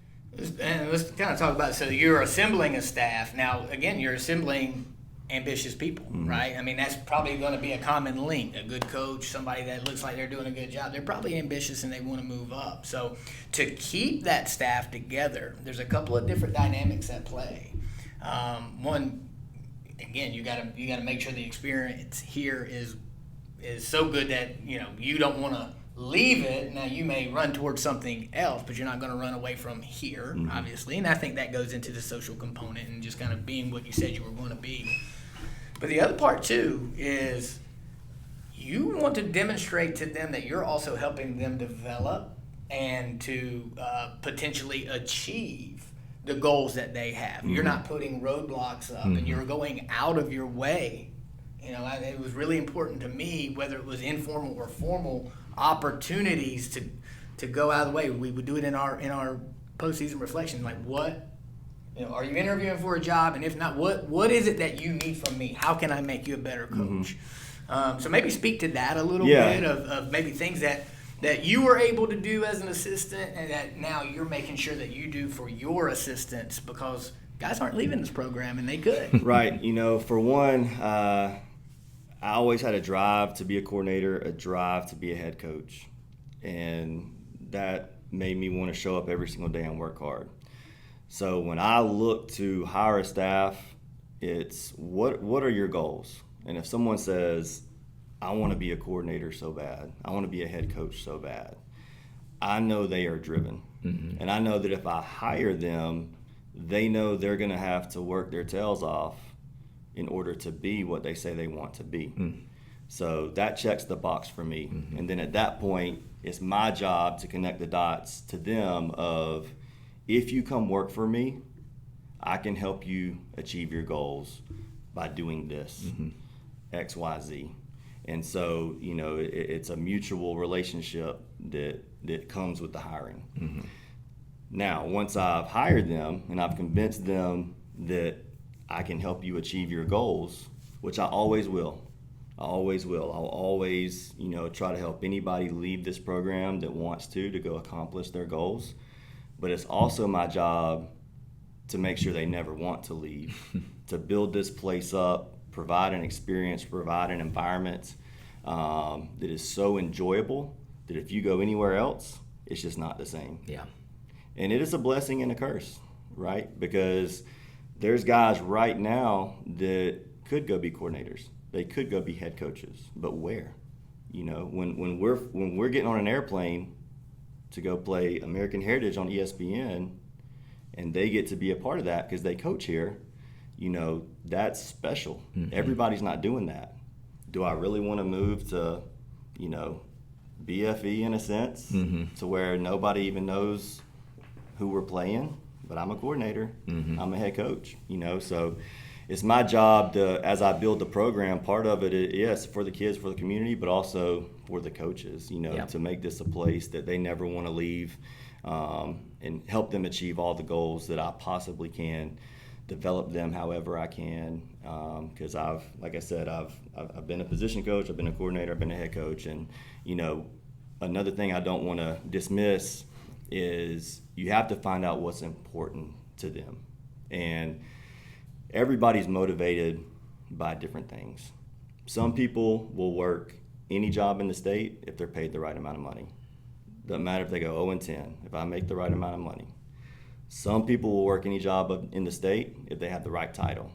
And let's kind of talk about it. So you're assembling a staff. Now, again, you're assembling ambitious people, mm-hmm. right? I mean, that's probably going to be a common link. A good coach, somebody that looks like they're doing a good job, they're probably ambitious and they want to move up. So to keep that staff together, there's a couple of different dynamics at play. One, again, you got to make sure the experience here is so good that you don't want to leave it. Now you may run towards something else, but you're not going to run away from here, mm-hmm. obviously. And I think that goes into the social component and just kind of being what you said you were going to be. But the other part too is you want to demonstrate to them that you're also helping them develop and to potentially achieve the goals that they have. Mm-hmm. You're not putting roadblocks up, mm-hmm. and you're going out of your way. It was really important to me, whether it was informal or formal opportunities to go out of the way. We would do it in our postseason reflection. Like, what, are you interviewing for a job? And if not, what is it that you need from me? How can I make you a better coach? Mm-hmm. So maybe speak to that a little bit of maybe things that you were able to do as an assistant and that now you're making sure that you do for your assistants, because guys aren't leaving this program and they could. Right. For one, I always had a drive to be a coordinator, a drive to be a head coach. And that made me want to show up every single day and work hard. So when I look to hire a staff, it's what are your goals? And if someone says, I want to be a coordinator so bad, I want to be a head coach so bad, I know they are driven. Mm-hmm. And I know that if I hire them, they know they're going to have to work their tails off in order to be what they say they want to be. Mm. So that checks the box for me. Mm-hmm. And then at that point, it's my job to connect the dots to them of, if you come work for me, I can help you achieve your goals by doing this, mm-hmm. X, Y, Z. And so, it's a mutual relationship that comes with the hiring. Mm-hmm. Now, once I've hired them and I've convinced them that I can help you achieve your goals, which I always will. I'll always, try to help anybody leave this program that wants to go accomplish their goals. But it's also my job to make sure they never want to leave, to build this place up, provide an experience, provide an environment that is so enjoyable that if you go anywhere else, it's just not the same. Yeah. And it is a blessing and a curse, right? Because there's guys right now that could go be coordinators. They could go be head coaches, but where? When we're getting on an airplane to go play American Heritage on ESPN, and they get to be a part of that because they coach here, that's special. Mm-hmm. Everybody's not doing that. Do I really want to move to, BFE in a sense, mm-hmm. to where nobody even knows who we're playing? But I'm a coordinator. Mm-hmm. I'm a head coach. So it's my job to, as I build the program, part of it is, yes, for the kids, for the community, but also for the coaches, to make this a place that they never want to leave, and help them achieve all the goals that I possibly can, develop them however I can, because I've been a position coach, I've been a coordinator, I've been a head coach, and another thing I don't want to dismiss is you have to find out what's important to them, and everybody's motivated by different things. Some people will work any job in the state if they're paid the right amount of money. Doesn't matter if they go 0-10, if I make the right amount of money. Some people will work any job in the state if they have the right title.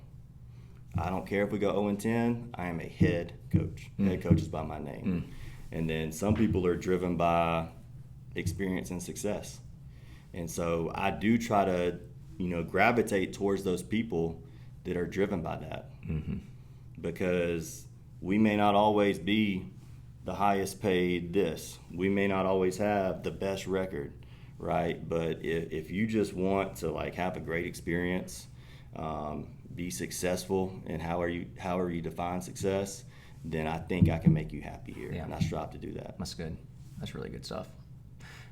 I don't care if we go 0-10, I am a head coach. Head coach is by my name. And then some people are driven by experience and success. And so I do try to, gravitate towards those people that are driven by that. Mm-hmm. Because we may not always be the highest paid this. We may not always have the best record, right? But if you just want to have a great experience, be successful in however you define success, then I think I can make you happy here. Yeah. And I strive to do that. That's good. That's really good stuff.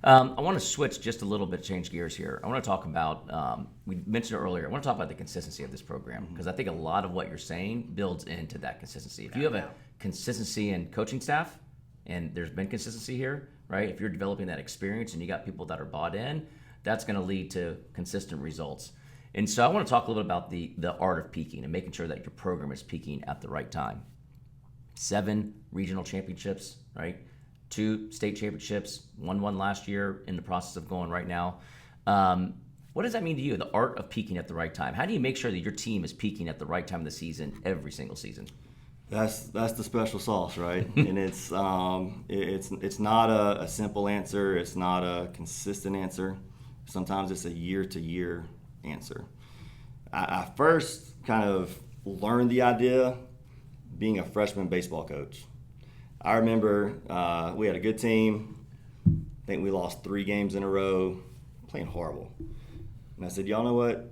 I want to switch just a little bit, change gears here. I want to talk about, we mentioned it earlier, I want to talk about the consistency of this program, because I think a lot of what you're saying builds into that consistency. If you have a consistency in coaching staff, and there's been consistency here, right? If you're developing that experience and you got people that are bought in, that's going to lead to consistent results. And so I want to talk a little bit about the art of peaking and making sure that your program is peaking at the right time. 7 regional championships, right? 2 state championships, won one last year, in the process of going right now. What does that mean to you, the art of peaking at the right time? How do you make sure that your team is peaking at the right time of the season every single season? That's the special sauce, right? And it's not a simple answer. It's not a consistent answer. Sometimes it's a year-to-year answer. I first kind of learned the idea being a freshman baseball coach. I remember we had a good team. I think we lost 3 games in a row, playing horrible. And I said, y'all know what?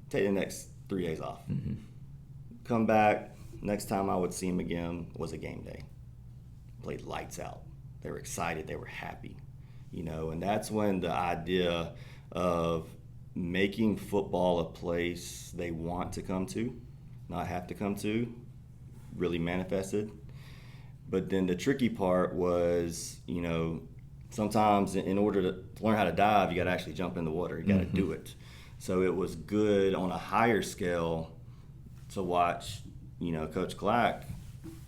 Take the next 3 days off. Mm-hmm. Come back. Next time I would see them again was a game day. Played lights out. They were excited. They were happy. And that's when the idea of making football a place they want to come to, not have to come to, really manifested. But then the tricky part was, sometimes in order to learn how to dive, you got to actually jump in the water. You got to do it. So it was good on a higher scale to watch, Coach Clack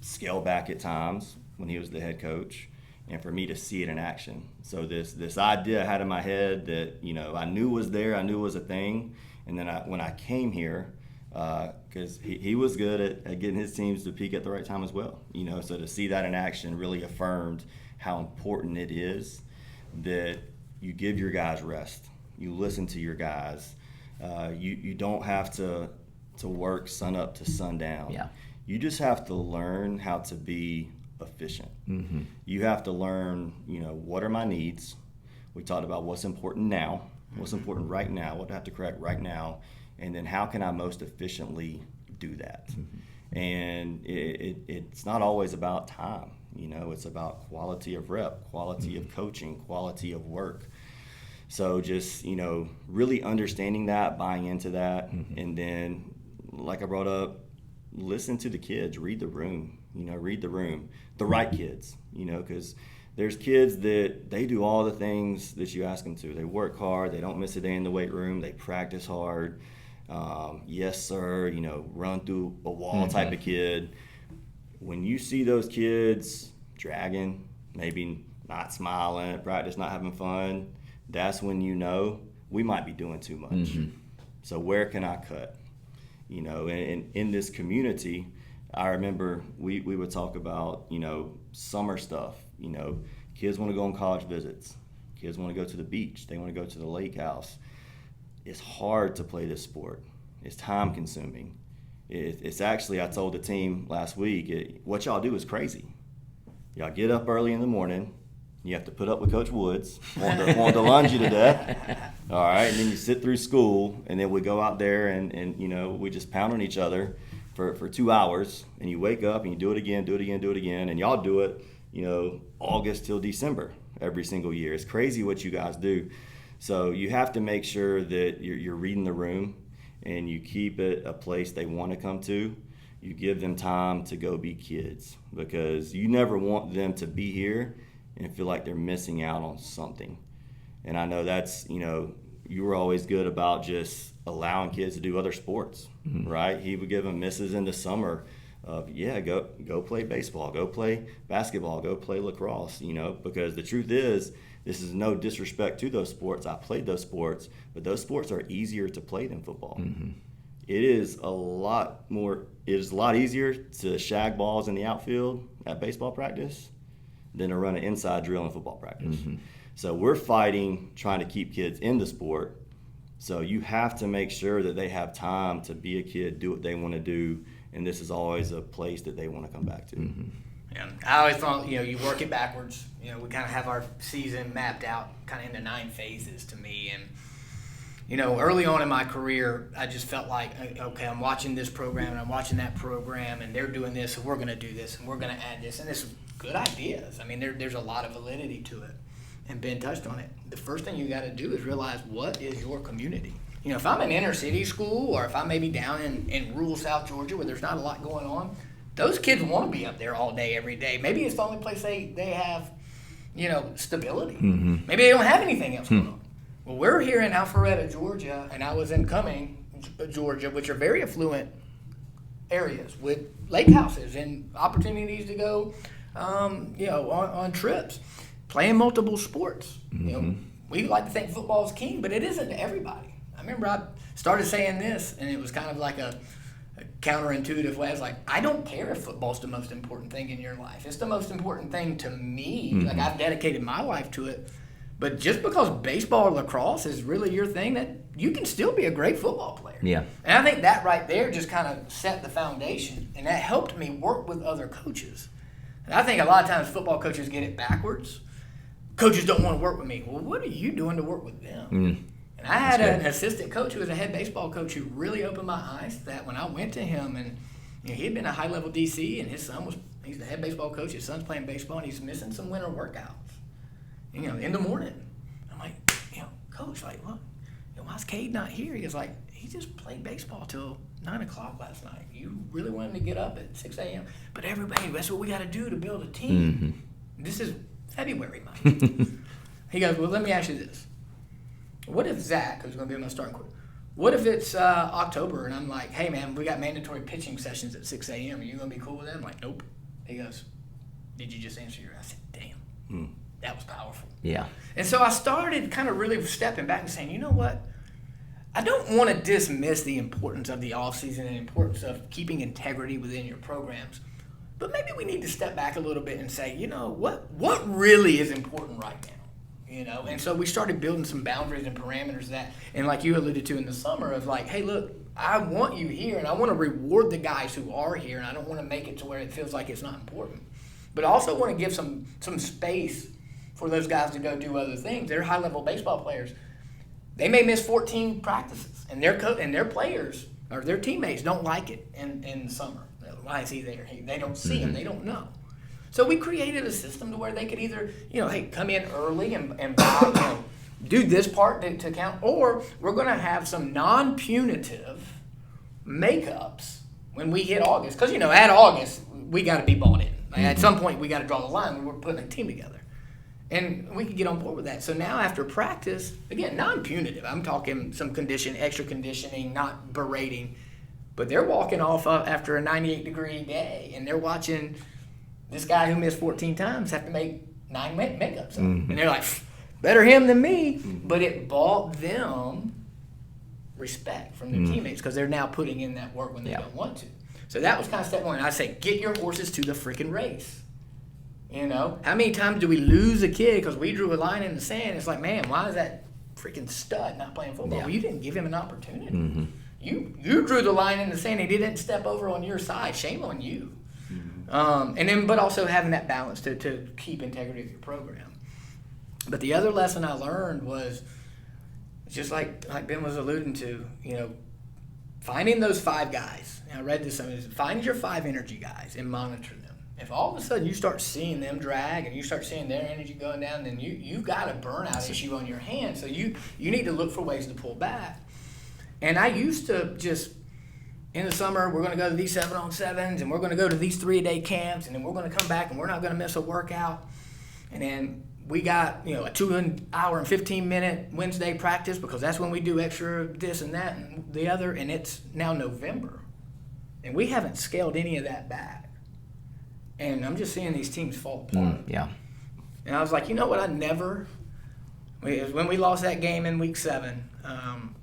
scale back at times when he was the head coach, and for me to see it in action. So this idea I had in my head that, you know, I knew was there, I knew was a thing. And then when I came here, because he was good at getting his teams to peak at the right time as well. You know, so to see that in action really affirmed how important it is that you give your guys rest. You listen to your guys. You don't have to work sun up to sundown. Yeah. You just have to learn how to be efficient. Mm-hmm. You have to learn, you know, what are my needs? We talked about what's important now, what's important right now, what do I have to correct right now, and then how can I most efficiently do that? Mm-hmm. And it's not always about time. You know, it's about quality of rep, quality of coaching, quality of work. So just, you know, really understanding that, buying into that, and then, like I brought up, listen to the kids, read the room, you know, read the room. The right kids, you know, because there's kids that they do all the things that you ask them to. They work hard, they don't miss a day in the weight room, they practice hard. Yes, sir, you know, run through a wall type of kid. When you see those kids dragging, maybe not smiling at practice, not having fun, that's when you know we might be doing too much. Mm-hmm. So where can I cut? You know, and in this community, I remember we would talk about, you know, summer stuff. You know, kids want to go on college visits. Kids want to go to the beach. They want to go to the lake house. It's hard to play this sport. It's time consuming. It's actually, I told the team last week, what y'all do is crazy. Y'all get up early in the morning. You have to put up with Coach Woods, want to lunge you to death. All right, and then you sit through school, and then we go out there and you know, we just pound on each other for 2 hours, and you wake up and you do it again, and y'all do it, you know, August till December every single year. It's crazy what you guys do. So you have to make sure that you're reading the room and you keep it a place they want to come to. You give them time to go be kids, because you never want them to be here and feel like they're missing out on something. And I know that's, you know, you were always good about just allowing kids to do other sports, right? He would give them misses in the summer of, go play baseball, go play basketball, go play lacrosse, you know, because the truth is, this is no disrespect to those sports. I played those sports, but those sports are easier to play than football. Mm-hmm. It is a lot easier to shag balls in the outfield at baseball practice than to run an inside drill in football practice. Mm-hmm. So we're fighting, trying to keep kids in the sport. So you have to make sure that they have time to be a kid, do what they want to do, and this is always a place that they want to come back to. Mm-hmm. Yeah, I always thought, you know, you work it backwards. You know, we kind of have our season mapped out kind of into 9 phases to me. And, you know, early on in my career, I just felt like, okay, I'm watching this program and I'm watching that program, and they're doing this, and we're going to do this, and we're going to add this. And it's good ideas. I mean, there's a lot of validity to it. And Ben touched on it. The first thing you got to do is realize, what is your community? You know, if I'm in inner city school, or if I'm maybe down in rural South Georgia where there's not a lot going on, those kids want to be up there all day, every day. Maybe it's the only place they have, you know, stability. Mm-hmm. Maybe they don't have anything else going on. Well, we're here in Alpharetta, Georgia, and I was in Cumming, Georgia, which are very affluent areas with lake houses and opportunities to go, you know, on trips, playing multiple sports. Mm-hmm. You know, we like to think football is king, but it isn't to everybody. I remember I started saying this, and it was kind of like a counterintuitive way. I was like, I don't care if football's the most important thing in your life. It's the most important thing to me. Mm-hmm. Like, I've dedicated my life to it. But just because baseball or lacrosse is really your thing, that you can still be a great football player. Yeah. And I think that right there just kind of set the foundation, and that helped me work with other coaches. And I think a lot of times football coaches get it backwards. Coaches don't want to work with me. Well, what are you doing to work with them? Mm. And I had an assistant coach who was a head baseball coach who really opened my eyes to that when I went to him. And you know, he had been a high-level DC, and his son he's the head baseball coach. His son's playing baseball, and he's missing some winter workouts, you know, in the morning. I'm like, you know, Coach, like, look, you know, why's Cade not here? He goes like, he just played baseball till 9 o'clock last night. You really want him to get up at 6 a.m.? But everybody, that's what we got to do to build a team. Mm-hmm. This is February, Mike. He goes, well, let me ask you this. What if Zach, who's going to be my starting quarterback, what if it's October and I'm like, hey, man, we got mandatory pitching sessions at 6 a.m. Are you going to be cool with that? I'm like, nope. He goes, did you just answer your? I said, damn. That was powerful. Yeah. And so I started kind of really stepping back and saying, you know what? I don't want to dismiss the importance of the offseason and the importance of keeping integrity within your programs. But maybe we need to step back a little bit and say, you know, what really is important right now? You know, and so we started building some boundaries and parameters and like you alluded to in the summer of like, hey, look, I want you here and I want to reward the guys who are here and I don't want to make it to where it feels like it's not important. But I also want to give some space for those guys to go do other things. They're high-level baseball players. They may miss 14 practices, and their players or their teammates don't like it in the summer. Why is he there? They don't see him. They don't know. So we created a system to where they could either, you know, hey, come in early and buy, you know, do this part to count, or we're going to have some non-punitive makeups when we hit August. Because, you know, at August, we got to be bought in. Like, at some point, we got to draw the line when we're putting a team together. And we could get on board with that. So now after practice, again, non-punitive. I'm talking some extra conditioning, not berating. But they're walking off after a 98-degree day, and they're watching this guy who missed 14 times have to make 9 makeups. And they're like, better him than me. But it bought them respect from their teammates because they're now putting in that work when they don't want to. So that was kind of step one. I say, get your horses to the freaking race. You know, how many times do we lose a kid because we drew a line in the sand? It's like, man, why is that freaking stud not playing football? Well, you didn't give him an opportunity. You drew the line in the sand and he didn't step over on your side. Shame on you. But also having that balance to keep integrity of your program. But the other lesson I learned was just like Ben was alluding to, you know, finding those 5 guys. And I read this somewhere. Find your 5 energy guys and monitor them. If all of a sudden you start seeing them drag and you start seeing their energy going down, then you've got a burnout issue on your hands. So you need to look for ways to pull back. And I used to just, in the summer, we're going to go to these 7-on-7s and we're going to go to these 3-a-day camps and then we're going to come back and we're not going to miss a workout. And then we got, you know, a 2-hour and 15-minute Wednesday practice because that's when we do extra this and that and the other. And it's now November. And we haven't scaled any of that back. And I'm just seeing these teams fall apart. And I was like, you know what? When we lost that game in week 7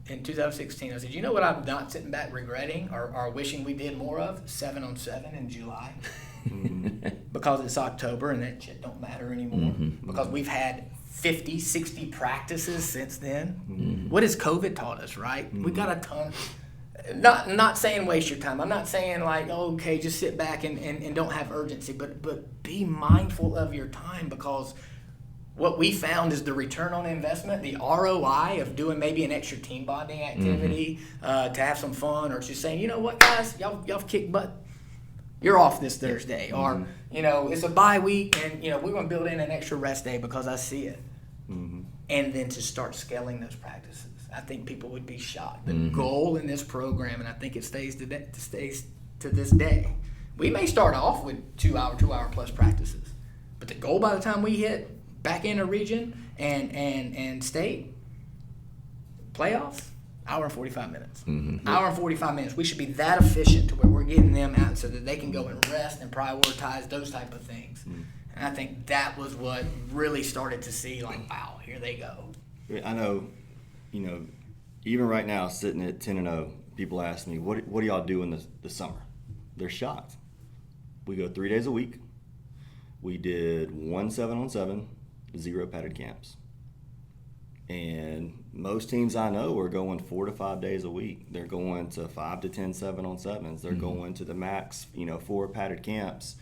in 2016, I said, you know what I'm not sitting back regretting or wishing we did more of? 7-on-7 in July. Because it's October and that shit don't matter anymore. Because we've had 50, 60 practices since then. What has COVID taught us, right? We got a ton. Not saying waste your time. I'm not saying like, oh, okay, just sit back and don't have urgency, but be mindful of your time because what we found is the return on investment, the ROI of doing maybe an extra team bonding activity to have some fun or just saying, you know what, guys, y'all kick butt. You're off this Thursday. Or, you know, it's a bye week and, you know, we're going to build in an extra rest day because I see it. And then to start scaling those practices. I think people would be shocked. The goal in this program, and I think it stays to this day, we may start off with 2-hour plus practices. But the goal by the time we hit back in a region and state playoffs, hour and 45 minutes. Hour and 45 minutes. We should be that efficient to where we're getting them out so that they can go and rest and prioritize those type of things. And I think that was what really started to see like, wow, here they go. I know, you know, even right now sitting at 10-0, people ask me, what do y'all do in the summer? They're shocked. We go 3 days a week. We did 1 7-on-7, 0 padded camps. And most teams I know are going 4 to 5 days a week. They're going to 5 to 10 7-on-7s. They're going to the max, 4 padded camps.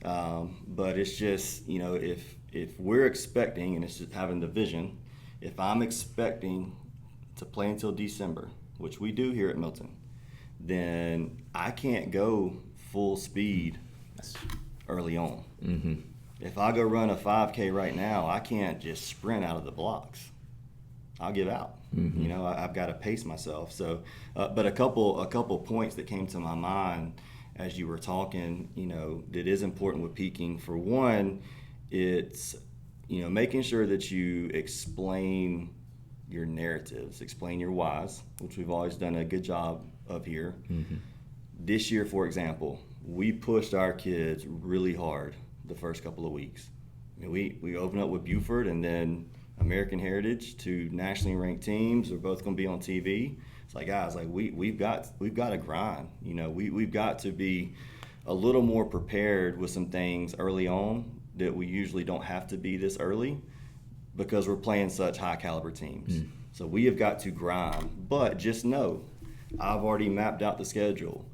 But it's just, you know, if we're expecting, and it's just having the vision, if I'm expecting to play until December, which we do here at Milton, then I can't go full speed early on. If I go run a 5K right now, I can't just sprint out of the blocks. I'll give out. You know, I've got to pace myself. So, but a couple points that came to my mind as you were talking, you know, that is important with peaking. For one, it's, you know, making sure that you explain your narratives, explain your whys, which we've always done a good job of here. This year, for example, we pushed our kids really hard the first couple of weeks. I mean, we open up with Buford and then American Heritage, two nationally ranked teams. We're both going to be on TV. It's like, guys, like we've got to grind. You know, we've got to be a little more prepared with some things early on that we usually don't have to be this early because we're playing such high caliber teams. So we have got to grind. But just know, I've already mapped out the schedule.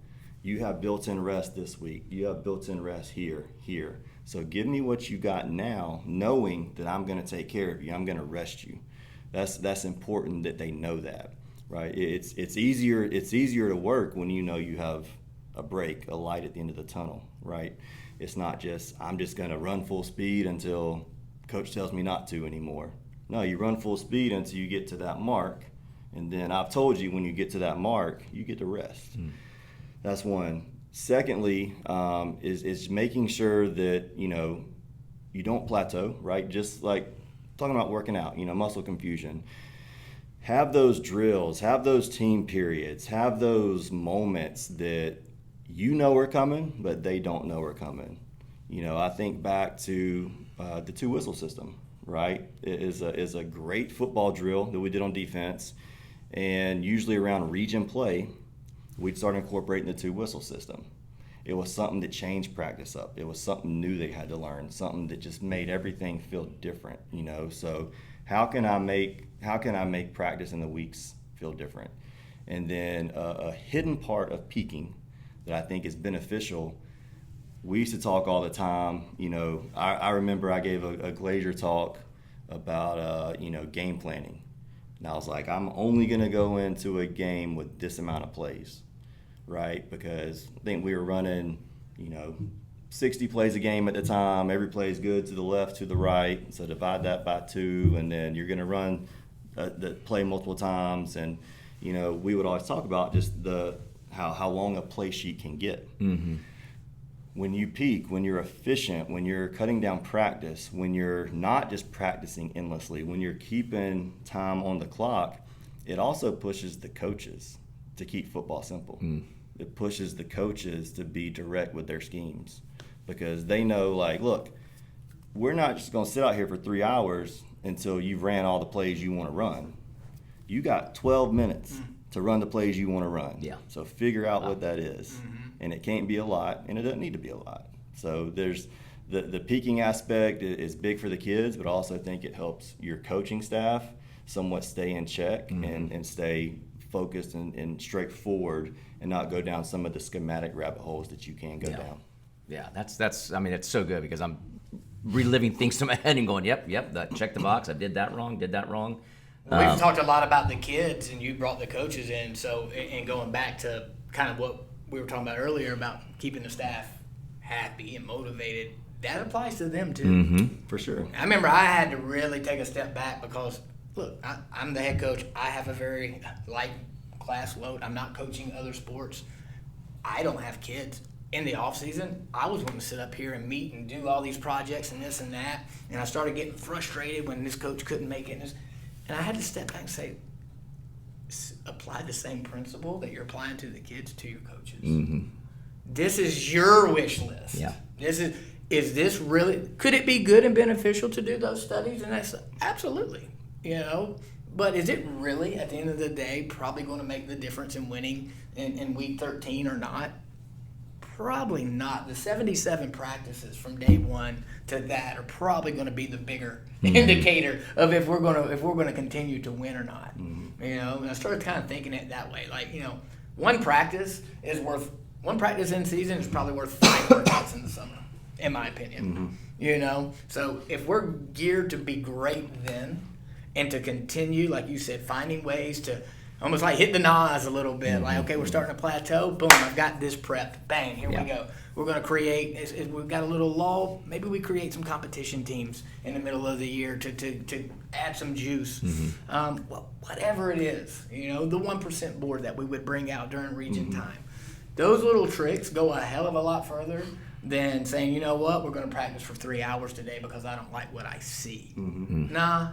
You have built-in rest this week. You have built-in rest here. So give me what you got now, knowing that I'm going to take care of you. I'm going to rest you. That's important that they know that, right? It's easier to work when you know you have a break, a light at the end of the tunnel, right? It's not just I'm just going to run full speed until coach tells me not to anymore. No, you run full speed until you get to that mark, and then I've told you when you get to that mark, you get to rest. That's one. Secondly, is making sure that, you know, you don't plateau, right? Just like talking about working out, you know, muscle confusion. Have those drills, have those team periods, have those moments that you know are coming, but they don't know are coming. You know, I think back to the two-whistle system, right? It is a great football drill that we did on defense, and usually around region play, we'd start incorporating the two-whistle system. It was something that changed practice up. It was something new they had to learn, something that just made everything feel different, you know? So how can I make practice in the weeks feel different? And then a hidden part of peaking that I think is beneficial, we used to talk all the time, you know, I remember I gave a Glazier talk about, you know, game planning. And I was like, I'm only going to go into a game with this amount of plays, right? Because I think we were running, you know, 60 plays a game at the time. Every play is good to the left, to the right. So divide that by 2, and then you're going to run the play multiple times. And, you know, we would always talk about just how long a play sheet can get. When you peak, when you're efficient, when you're cutting down practice, when you're not just practicing endlessly, when you're keeping time on the clock, it also pushes the coaches to keep football simple. It pushes the coaches to be direct with their schemes because they know, like, look, we're not just going to sit out here for 3 hours until you've ran all the plays you want to run. You got 12 minutes to run the plays you want to run. Yeah. So figure out what that is. And it can't be a lot, and it doesn't need to be a lot. So there's the peaking aspect is big for the kids, but I also think it helps your coaching staff somewhat stay in check and stay focused and straightforward and not go down some of the schematic rabbit holes that you can go down. Yeah, that's. I mean, it's so good because I'm reliving things to my head and going, yep, check the box. I did that wrong. We've talked a lot about the kids, and you brought the coaches in. So, and going back to kind of what we were talking about earlier about keeping the staff happy and motivated, that applies to them too. For sure. I remember I had to really take a step back because, look, I'm the head coach. I have a very light class load. I'm not coaching other sports. I don't have kids. In the off season, I was going to sit up here and meet and do all these projects and this and that, and I started getting frustrated when this coach couldn't make it. And I had to step back and say, apply the same principle that you're applying to the kids to your coaches. This is your wish list. Yeah. Is this really, could it be good and beneficial to do those studies? And that's absolutely, you know, but is it really at the end of the day probably going to make the difference in winning in week 13 or not? Probably not. The 77 practices from day one to that are probably going to be the bigger indicator of if we're going to continue to win or not. You know, and I started kind of thinking it that way. Like, you know, one practice in season is probably worth 5 workouts in the summer, in my opinion. You know, so if we're geared to be great then, and to continue, like you said, finding ways to almost like hit the NAS a little bit. Like, okay, we're starting to plateau. Boom, I've got this prepped. Bang, here we go. We're going to create, we've got a little lull. Maybe we create some competition teams in the middle of the year to add some juice. Well, whatever it is, you know, the 1% board that we would bring out during region time. Those little tricks go a hell of a lot further than saying, you know what, we're going to practice for 3 hours today because I don't like what I see. Nah.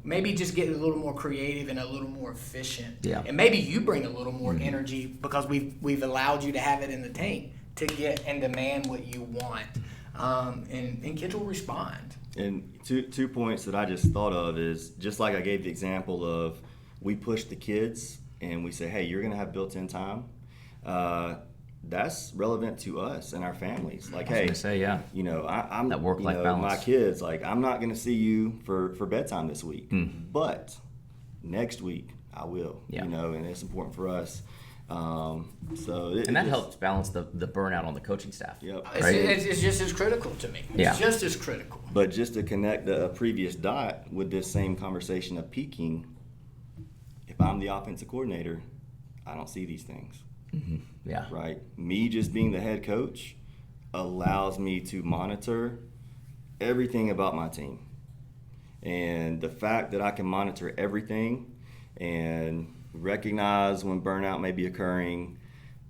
Maybe just get a little more creative and a little more efficient. Yeah. And maybe you bring a little more energy because we've allowed you to have it in the tank to get and demand what you want. And kids will respond. And two points that I just thought of is, just like I gave the example of, we push the kids and we say, hey, you're going to have built-in time. That's relevant to us and our families. Like, hey, you know, I'm that work-life balance. My kids, like, I'm not going to see you for bedtime this week, but next week I will. You know, and it's important for us. And that helps balance the burnout on the coaching staff. Yep. Right? It's just as critical to me. It's just as critical. But just to connect the previous dot with this same conversation of peaking, if I'm the offensive coordinator, I don't see these things. Yeah. Right. Me just being the head coach allows me to monitor everything about my team. And the fact that I can monitor everything and recognize when burnout may be occurring,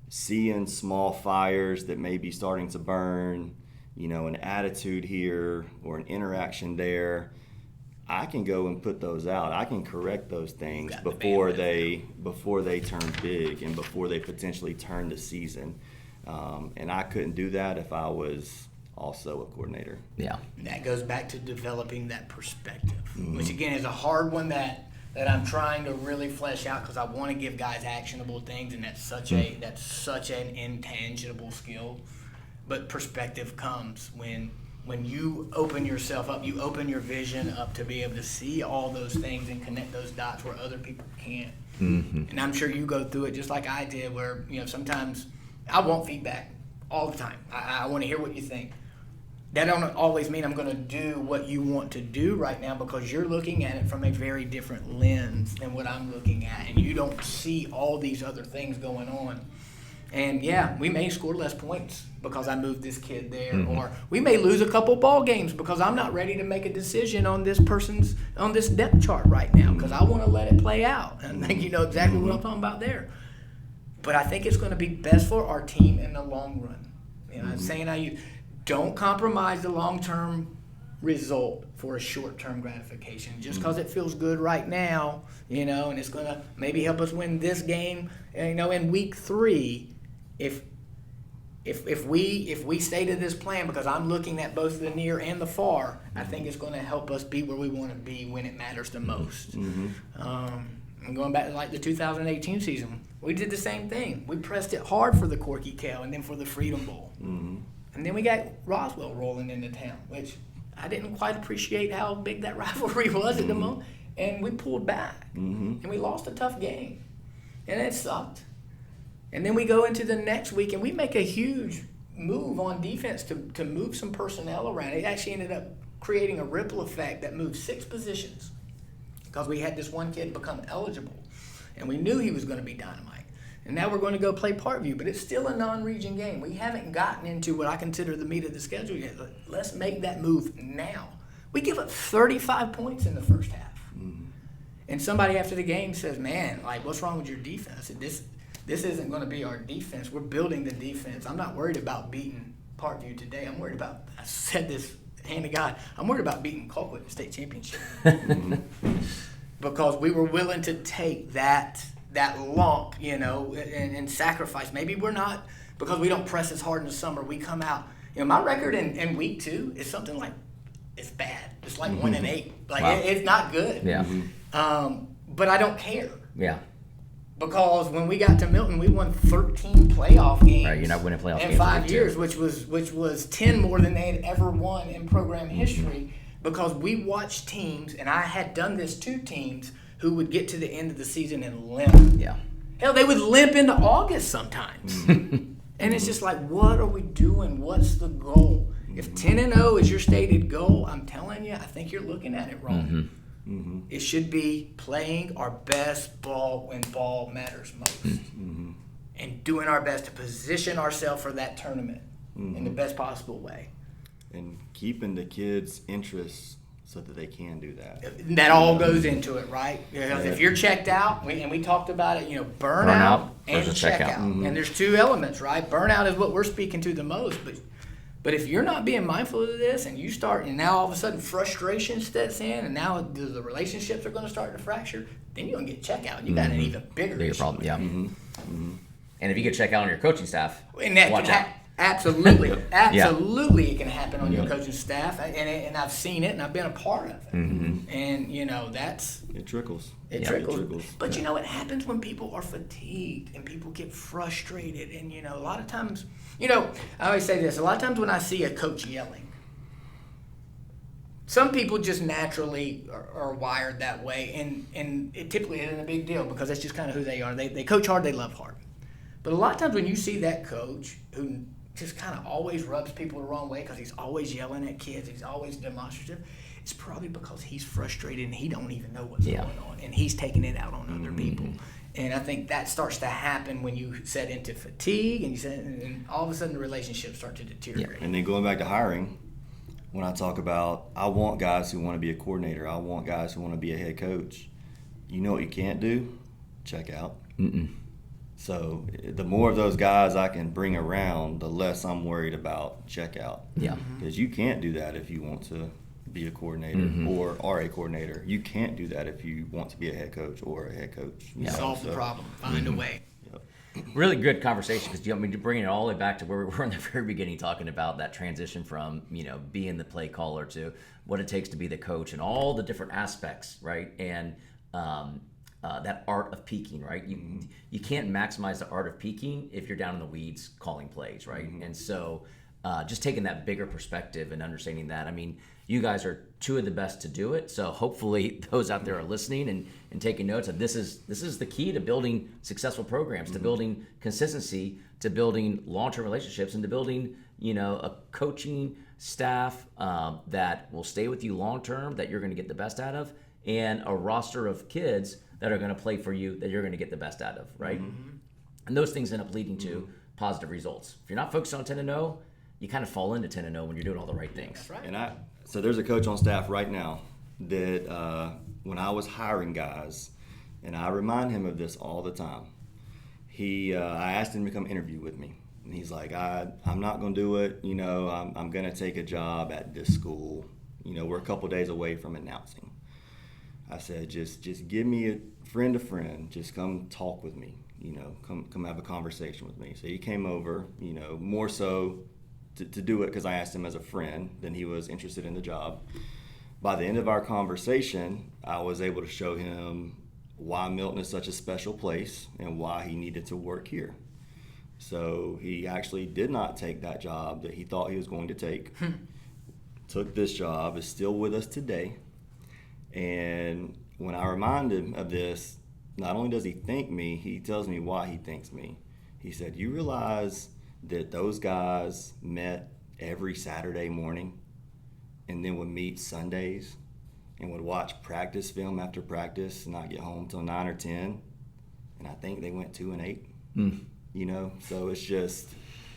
seeing small fires that may be starting to burn, you know, an attitude here or an interaction there, I can go and put those out. I can correct those things before they turn big and before they potentially turn the season. And I couldn't do that if I was also a coordinator. Yeah. And that goes back to developing that perspective, which again is a hard one that I'm trying to really flesh out, because I want to give guys actionable things, and that's such an intangible skill. But perspective comes when you open yourself up, you open your vision up to be able to see all those things and connect those dots where other people can't. And I'm sure you go through it just like I did, where, you know, sometimes I want feedback all the time. I want to hear what you think. That don't always mean I'm going to do what you want to do right now, because you're looking at it from a very different lens than what I'm looking at, and you don't see all these other things going on. And yeah, we may score less points because I moved this kid there, or we may lose a couple ball games because I'm not ready to make a decision on this depth chart right now, because I want to let it play out. And I think you know exactly what I'm talking about there. But I think it's going to be best for our team in the long run. You know, I'm saying don't compromise the long-term result for a short-term gratification just because it feels good right now, you know, and it's going to maybe help us win this game, you know, in week 3. If we stay to this plan, because I'm looking at both the near and the far, I think it's going to help us be where we want to be when it matters the most. And going back to like the 2018 season, we did the same thing. We pressed it hard for the Corky Cal and then for the Freedom Bowl. And then we got Roswell rolling into town, which I didn't quite appreciate how big that rivalry was at the moment. And we pulled back. And we lost a tough game. And it sucked. And then we go into the next week and we make a huge move on defense to move some personnel around. It actually ended up creating a ripple effect that moved 6 positions, because we had this one kid become eligible. And we knew he was going to be dynamite. And now we're going to go play Parkview, but it's still a non-region game. We haven't gotten into what I consider the meat of the schedule yet. Let's make that move now. We give up 35 points in the first half. And somebody after the game says, man, like, what's wrong with your defense? This isn't going to be our defense. We're building the defense. I'm not worried about beating Parkview today. I'm worried about, I said this, hand to God, I'm worried about beating Colquitt in the state championship. Because we were willing to take that lump, you know, and sacrifice. Maybe we're not, because we don't press as hard in the summer. We come out, you know, my record in week 2 is something like, it's bad. It's like 1-8. Like, it's not good. Yeah. But I don't care. Yeah. Because when we got to Milton, we won 13 playoff games. Right, you're not winning playoff games in 5 years, which was 10 more than they had ever won in program history. Because we watched teams, and I had done this to teams, who would get to the end of the season and limp. Yeah. Hell, they would limp into August sometimes. And it's just like, what are we doing? What's the goal? If 10-0 is your stated goal, I'm telling you, I think you're looking at it wrong. It should be playing our best ball when ball matters most. And doing our best to position ourselves for that tournament in the best possible way. And keeping the kids' interests so that they can do that. That all goes into it, right? Because if you're checked out, and we talked about it, you know, burnout and checkout. And there's 2 elements, right? Burnout is what we're speaking to the most, but if you're not being mindful of this, and you start, and now all of a sudden frustration sets in, and now the relationships are going to start to fracture, then you're going to get checkout. You got an even bigger issue. problem. Yeah. And if you get check out on your coaching staff, And that watch can out. Absolutely, absolutely, it can happen on your coaching staff, and I've seen it, and I've been a part of it. And it trickles. It trickles. But it happens when people are fatigued and people get frustrated, and a lot of times, I always say this: a lot of times when I see a coach yelling, some people just naturally are wired that way, and it typically isn't a big deal because that's just kind of who they are. They coach hard, they love hard. But a lot of times when you see that coach who just kind of always rubs people the wrong way because he's always yelling at kids, he's always demonstrative, it's probably because he's frustrated and he don't even know what's going on, and he's taking it out on other people. And I think that starts to happen when you set into fatigue, and all of a sudden the relationships start to deteriorate. And then going back to hiring, when I talk about I want guys who want to be a coordinator, I want guys who want to be a head coach, you know what you can't do? Check out. So the more of those guys I can bring around, the less I'm worried about checkout. Because you can't do that if you want to be a coordinator or are a coordinator. You can't do that if you want to be a head coach or a head coach. Solve the problem. Find a way. Really good conversation, because you're bringing it all the way back to where we were in the very beginning, talking about that transition from being the play caller to what it takes to be the coach and all the different aspects, right? And that art of peaking, right? You can't maximize the art of peaking if you're down in the weeds calling plays, right? And so just taking that bigger perspective and understanding that, I mean, you guys are two of the best to do it. So hopefully those out there are listening and taking notes. And this is the key to building successful programs, to building consistency, to building long-term relationships, and to building, a coaching staff that will stay with you long-term, that you're going to get the best out of, and a roster of kids that are going to play for you that you're going to get the best out of, right? And those things end up leading to positive results. If you're not focused on 10-0, you kind of fall into 10-0 when you're doing all the right things. That's right. And so there's a coach on staff right now that when I was hiring guys, and I remind him of this all the time, I asked him to come interview with me. And he's like, I'm not going to do it. I'm going to take a job at this school. We're a couple days away from announcing. I said, just give me a friend. Just come talk with me. Come have a conversation with me. So he came over, more so to do it because I asked him as a friend than he was interested in the job. By the end of our conversation, I was able to show him why Milton is such a special place and why he needed to work here. So he actually did not take that job that he thought he was going to take. Took this job, is still with us today. And when I remind him of this, not only does he thank me, he tells me why he thanks me. He said, you realize that those guys met every Saturday morning and then would meet Sundays and would watch practice film after practice and not get home till 9 or 10. And I think they went 2-8, so it's just,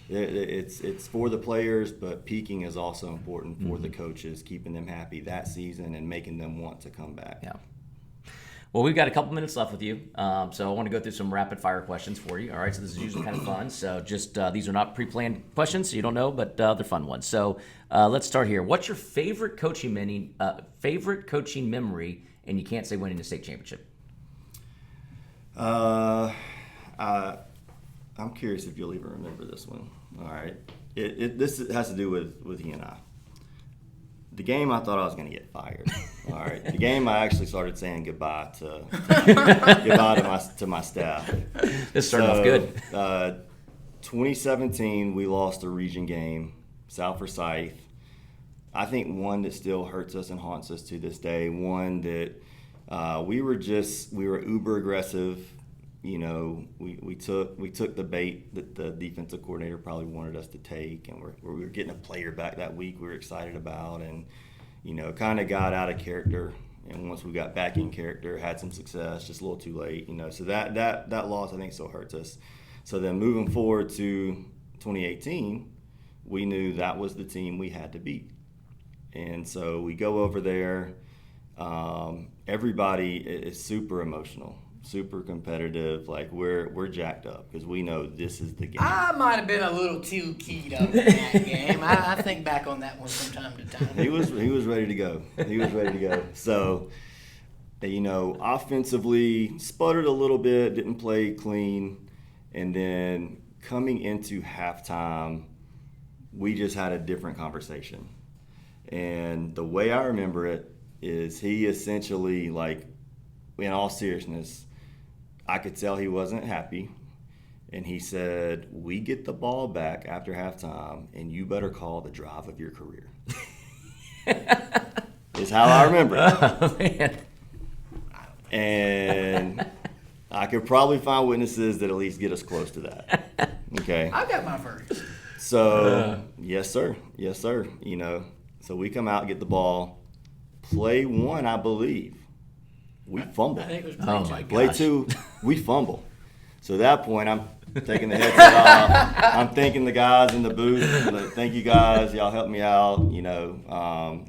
it's for the players, but peaking is also important for the coaches, keeping them happy that season and making them want to come back. Yeah. Well, we've got a couple minutes left with you, so I want to go through some rapid fire questions for you. All right, so this is usually kind of fun. So just these are not pre-planned questions, so you don't know, but they're fun ones. So let's start here. What's your favorite coaching memory, and you can't say winning the state championship? I'm curious if you'll even remember this one. All right, this has to do with he and I. The game, I thought I was going to get fired. All right. The game, I actually started saying goodbye to my staff. This started off good. 2017, we lost a region game, South Forsyth. I think one that still hurts us and haunts us to this day. One that we were uber aggressive. We took the bait that the defensive coordinator probably wanted us to take, and we were getting a player back that week we were excited about, and kind of got out of character. And once we got back in character, had some success, just a little too late. So that loss I think still hurts us. So then moving forward to 2018, we knew that was the team we had to beat, and so we go over there. Everybody is super emotional. Super competitive, like we're jacked up because we know this is the game. I might have been a little too keyed up in that game. I think back on that one from time to time. He was ready to go. So, offensively sputtered a little bit, didn't play clean, and then coming into halftime, we just had a different conversation. And the way I remember it is he essentially, like, in all seriousness, I could tell he wasn't happy. And he said, we get the ball back after halftime, and you better call the drive of your career. Is how I remember it. Oh, man. And I could probably find witnesses that at least get us close to that. Okay. I got my first. So, yes, sir. Yes, sir. You know, so we come out, get the ball. Play one, I believe, we fumble. I think it was Oh, my Play gosh. two, we fumble. So at that point, I'm taking the headset off. I'm thanking the guys in the booth. Like, thank you guys. Y'all helped me out. You know,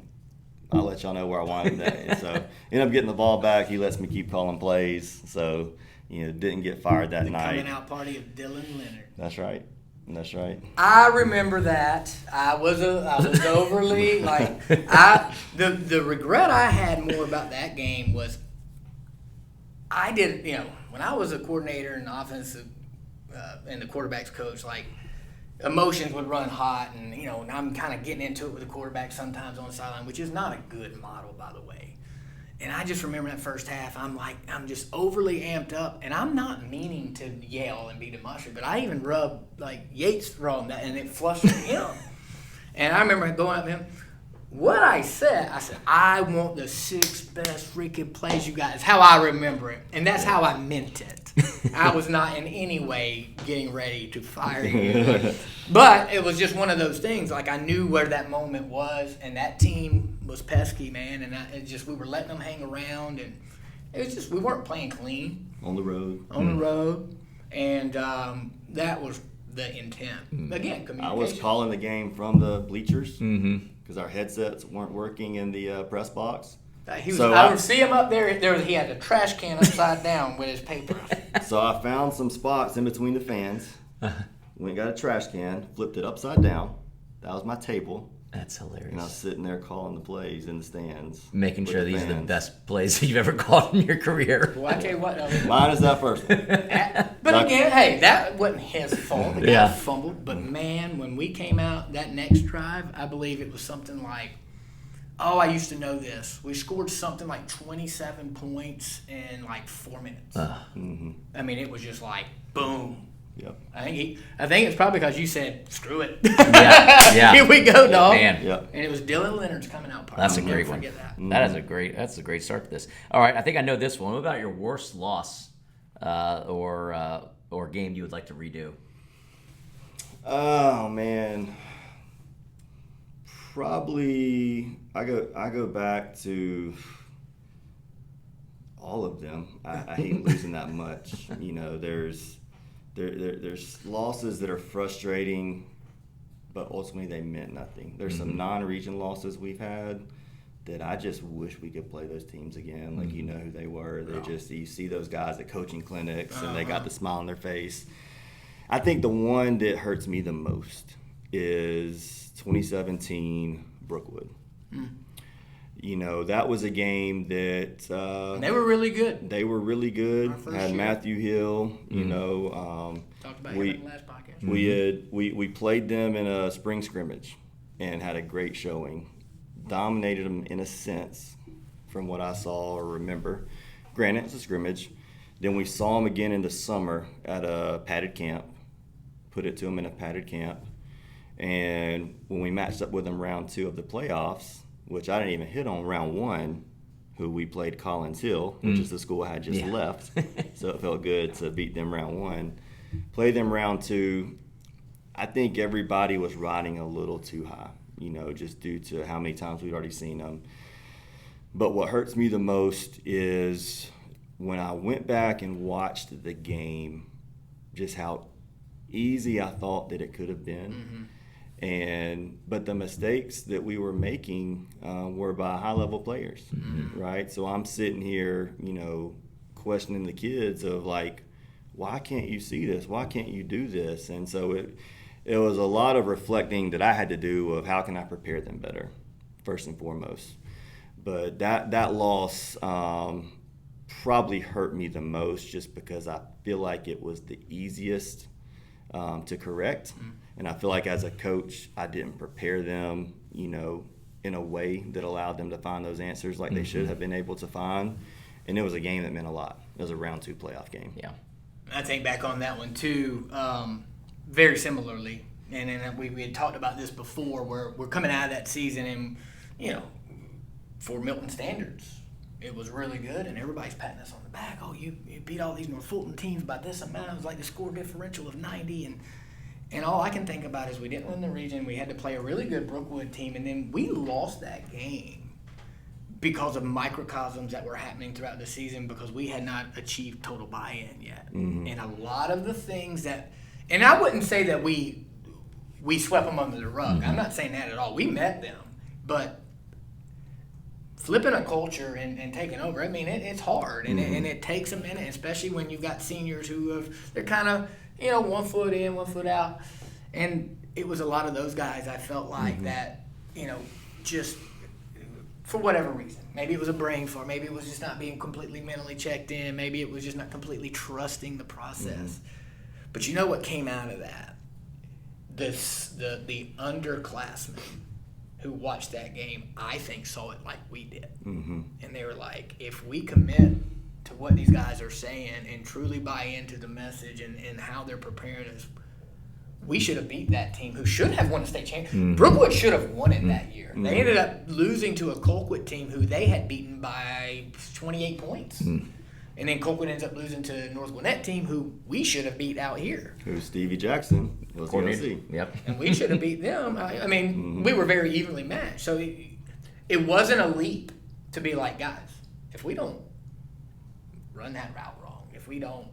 I'll let y'all know where I wanted today. And so end up getting the ball back. He lets me keep calling plays. So, you know, didn't get fired that night. coming out party of Dylan Leonard. That's right. That's right. I remember that. I was overly like the regret I had more about that game was I did, you know, when I was a coordinator and offensive and the quarterback's coach, like emotions would run hot, and you know, and I'm kind of getting into it with the quarterback sometimes on the sideline, which is not a good model, by the way. And I just remember that first half, I'm just overly amped up, and I'm not meaning to yell and be demonstrative, but I even rubbed, like, Yates wrong that, and it flustered him. And I remember going up to him, what I said, I want the 6 best freaking plays you guys, how I remember it. And that's how I meant it. I was not in any way getting ready to fire you. But it was just one of those things. Like, I knew where that moment was, and that team was pesky, man. And we were letting them hang around, and it was just, we weren't playing clean. On the road. On the road. And that was the intent. Again, communication. I was calling the game from the bleachers because our headsets weren't working in the press box. I would see him up there. He had a trash can upside down with his paper. So I found some spots in between the fans. Went and got a trash can, flipped it upside down. That was my table. That's And I was hilarious. sitting there calling the plays in the stands. Making with sure these are the fans. best plays that you've ever called in your career. Well, I tell you what, though. Mine is that first one. But again, hey, that wasn't his fault. The guy Yeah. fumbled. But man, when we came out that next drive, I believe it was something like, oh, I used to know this. We scored something like 27 points in like 4 minutes. I mean, it was just like boom. Yep. I think it's probably because you said, screw it. Yeah. Here we go, dog. Man. Yep. And it was Dylan Leonard's coming out party. That's a I'll never great one. forget that. That's a great start to this. All right, I think I know this one. What about your worst loss or game you would like to redo? Oh man, probably I go back to all of them. I hate losing that much. You know, there's losses that are frustrating, but ultimately they meant nothing. There's some non-region losses we've had that I just wish we could play those teams again. Like, you know who they were. They just, you see those guys at coaching clinics and they got the smile on their face. I think the one that hurts me the most is 2017 Brookwood. You know, that was a game that They were really good. they were really good. Our first Had year. Matthew Hill. You know, Talked about him in the last podcast. we played them in a spring scrimmage and had a great showing. Dominated them in a sense, from what I saw or remember. Granted, it's a scrimmage. Then we saw them again in the summer at a padded camp. Put it to them in a padded camp. And when we matched up with them round 2 of the playoffs, which I didn't even hit on round 1, who we played Collins Hill, which is the school I had just left. So it felt good to beat them round 1. Played them round 2. I think everybody was riding a little too high, you know, just due to how many times we'd already seen them. But what hurts me the most is when I went back and watched the game, just how easy I thought that it could have been. But the mistakes that we were making were by high-level players, right? So I'm sitting here, you know, questioning the kids of like, why can't you see this? Why can't you do this? And so it was a lot of reflecting that I had to do of how can I prepare them better, first and foremost. But that loss probably hurt me the most just because I feel like it was the easiest to correct. And I feel like as a coach, I didn't prepare them, in a way that allowed them to find those answers like they should have been able to find. And it was a game that meant a lot. It was a round 2 playoff game. Yeah. I think back on that one too, very similarly. And we had talked about this before, where we're coming out of that season and, for Milton standards, it was really good, and everybody's patting us on the back. Oh, you beat all these North Fulton teams by this amount. It was like the score differential of 90. And all I can think about is we didn't win the region. We had to play a really good Brookwood team, and then we lost that game because of microcosms that were happening throughout the season because we had not achieved total buy-in yet. And a lot of the things that – and I wouldn't say that we swept them under the rug. I'm not saying that at all. We met them. But flipping a culture and taking over, I mean, it's hard. And it takes a minute, especially when you've got seniors they're kind of, 1 foot in, 1 foot out. And it was a lot of those guys, I felt like, that, just for whatever reason. Maybe it was a brain fart. Maybe it was just not being completely mentally checked in. Maybe it was just not completely trusting the process. But you know what came out of that? The underclassmen who watched that game, I think, saw it like we did. And they were like, if we commit to what these guys are saying and truly buy into the message and how they're preparing us, we should have beat that team who should have won a state championship. Brookwood should have won it that year. They ended up losing to a Colquitt team who they had beaten by 28 points. And then Colquitt ends up losing to North Gwinnett team who we should have beat out here. Who's Stevie Jackson? Yep. And we should have beat them. I mean, we were very evenly matched. So it wasn't a leap to be like, guys, if we don't run that route wrong, if we don't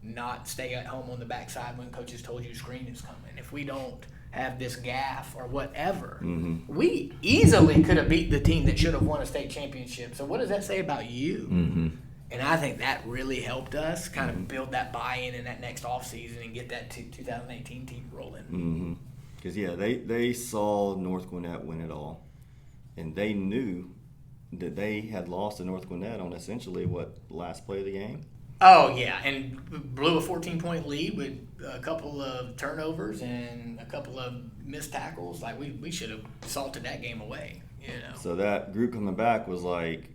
not stay at home on the backside when coaches told you screen is coming, if we don't have this gaff or whatever, we easily could have beat the team that should have won a state championship. So what does that say about you? And I think that really helped us kind of build that buy-in in that next offseason and get that 2018 team rolling. Because, they saw North Gwinnett win it all. And they knew that they had lost to North Gwinnett on essentially, last play of the game? Oh, yeah, and blew a 14-point lead with a couple of turnovers and a couple of missed tackles. Like, we should have salted that game away, So that group coming back was like,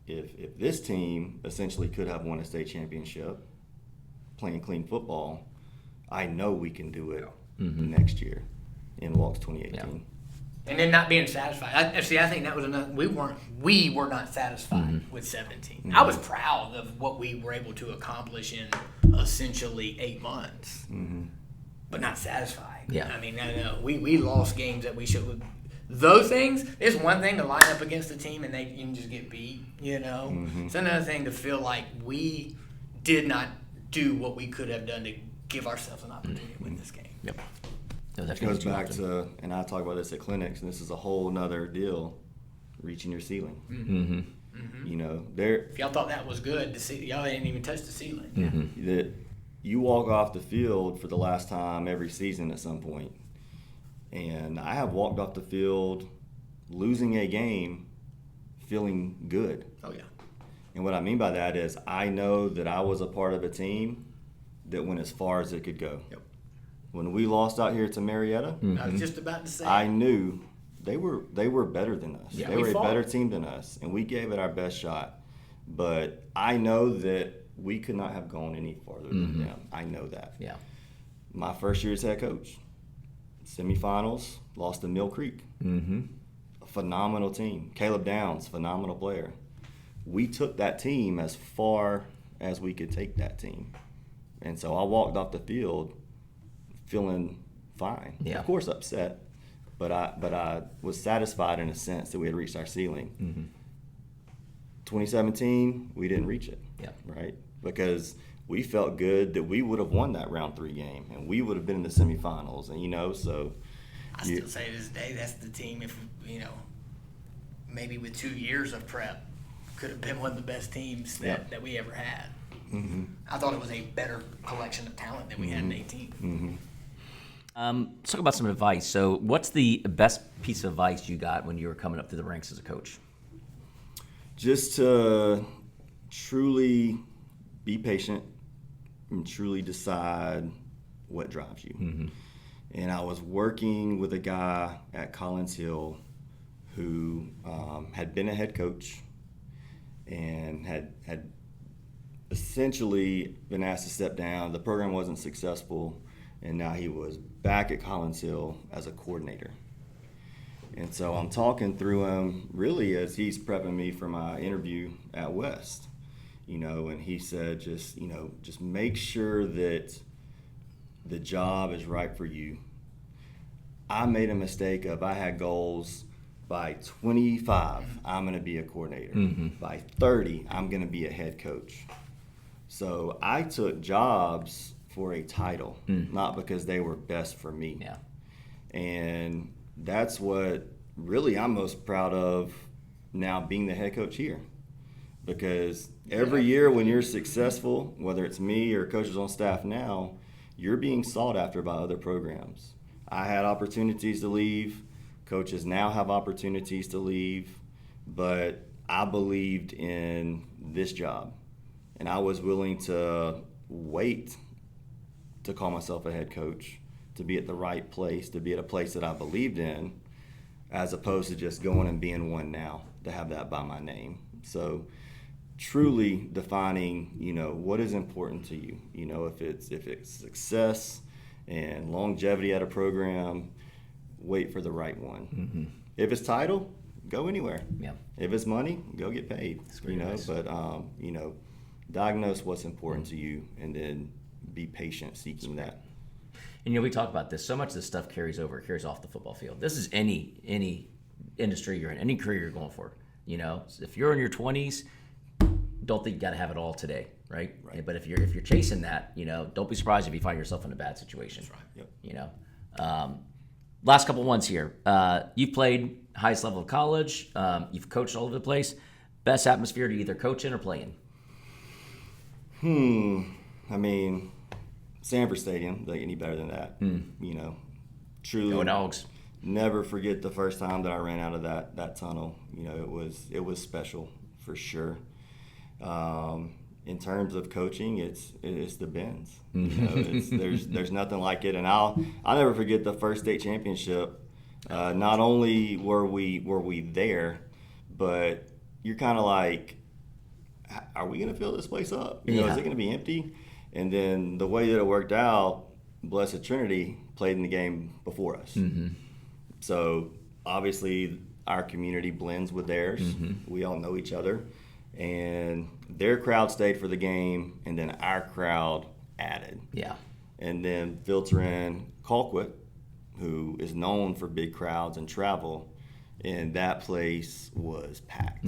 if this team essentially could have won a state championship playing clean football, I know we can do it next year in Walks 2018. Yeah. And then not being satisfied. I think that was another. We were not satisfied with 17. I was proud of what we were able to accomplish in essentially 8 months, but not satisfied. Yeah. I mean, no, we lost games that we should. Those things, it's one thing to line up against a team and you can just get beat, It's another thing to feel like we did not do what we could have done to give ourselves an opportunity to win this game. Yep. It goes back to, and I talk about this at clinics, and this is a whole nother deal, reaching your ceiling. If y'all thought that was good, y'all didn't even touch the ceiling. That you walk off the field for the last time every season at some point. And I have walked off the field losing a game feeling good. Oh, yeah. And what I mean by that is I know that I was a part of a team that went as far as it could go. Yep. When we lost out here to Marietta, I was just about to say. I knew they were better than us. Yeah, they were a better team than us, and we gave it our best shot. But I know that we could not have gone any farther than them. I know that. Yeah. My first year as head coach, semifinals, lost to Mill Creek. A phenomenal team. Caleb Downs, phenomenal player. We took that team as far as we could take that team. And so I walked off the field feeling fine. Yeah. Of course upset, but I was satisfied in a sense that we had reached our ceiling. 2017, we didn't reach it. Yeah. Right? Because we felt good that we would have won that round 3 game and we would have been in the semifinals, and so I still say to this day that's the team, if maybe with 2 years of prep, could have been one of the best teams that we ever had. I thought it was a better collection of talent than we had in 18. Let's talk about some advice. So what's the best piece of advice you got when you were coming up through the ranks as a coach? Just to truly be patient and truly decide what drives you. And I was working with a guy at Collins Hill who had been a head coach and had essentially been asked to step down. The program wasn't successful, and now he was back at Collins Hill as a coordinator. And so I'm talking through him really as he's prepping me for my interview at West, and he said, just make sure that the job is right for you. I made a mistake of I had goals by 25, I'm going to be a coordinator. By 30, I'm going to be a head coach. So I took jobs for a title, not because they were best for me. Yeah. And that's what really I'm most proud of now being the head coach here. Because every year when you're successful, whether it's me or coaches on staff now, you're being sought after by other programs. I had opportunities to leave. Coaches now have opportunities to leave. But I believed in this job. And I was willing to wait to call myself a head coach, to be at the right place, to be at a place that I believed in, as opposed to just going and being one now, to have that by my name. So truly defining, what is important to you. If it's success and longevity at a program, wait for the right one. If it's title, go anywhere. Yeah. If it's money, go get paid. Nice. But diagnose what's important to you, and then be patient seeking that. And we talk about this. So much of this stuff carries off the football field. This is any industry you're in, any career you're going for. If you're in your 20s, don't think you got to have it all today, right? But if you're chasing that, don't be surprised if you find yourself in a bad situation. That's right. Yep. Last couple ones here. You've played highest level of college. You've coached all over the place. Best atmosphere to either coach in or play in? I mean, Sanford Stadium, like any better than that. Truly. Go Dogs. Never forget the first time that I ran out of that tunnel. It was special for sure. In terms of coaching, it's the Benz. There's nothing like it, and I'll never forget the first state championship. Not only were we there, but you're kind of like, are we going to fill this place up? Is it going to be empty? And then the way that it worked out, Blessed Trinity played in the game before us. So obviously our community blends with theirs. We all know each other. And their crowd stayed for the game, and then our crowd added. Yeah. And then filter in Colquitt, who is known for big crowds and travel, and that place was packed.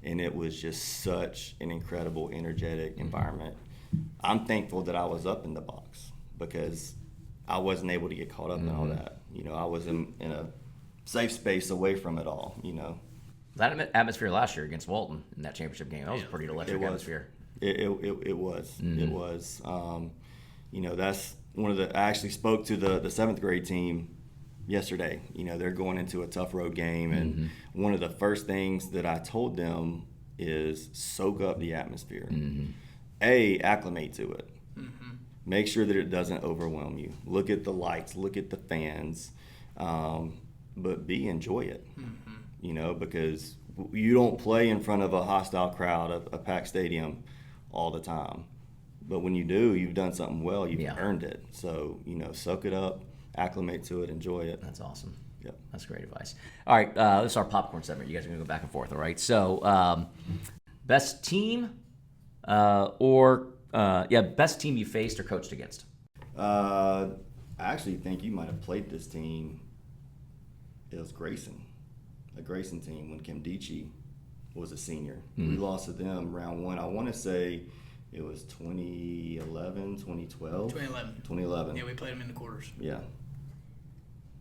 And it was just such an incredible, energetic environment. I'm thankful that I was up in the box because I wasn't able to get caught up in all that. I was in a safe space away from it all, That atmosphere last year against Walton in that championship game, that was a pretty electric atmosphere. It was. It was. That's one of the. I actually spoke to the 7th grade team yesterday. They're going into a tough road game, and one of the first things that I told them is soak up the atmosphere. Acclimate to it. Make sure that it doesn't overwhelm you. Look at the lights. Look at the fans. But enjoy it. Because you don't play in front of a hostile crowd, a packed stadium all the time. But when you do, you've done something well. You've earned it. So, soak it up, acclimate to it, enjoy it. That's awesome. Yep. That's great advice. All right, this is our popcorn segment. You guys are going to go back and forth, all right? So, best team best team you faced or coached against? I actually think you might have played this team. It was Grayson. A Grayson team when Kim Dichie was a senior. We lost to them round one. I want to say it was 2011, 2012? 2011. Yeah, we played them in the quarters. Yeah.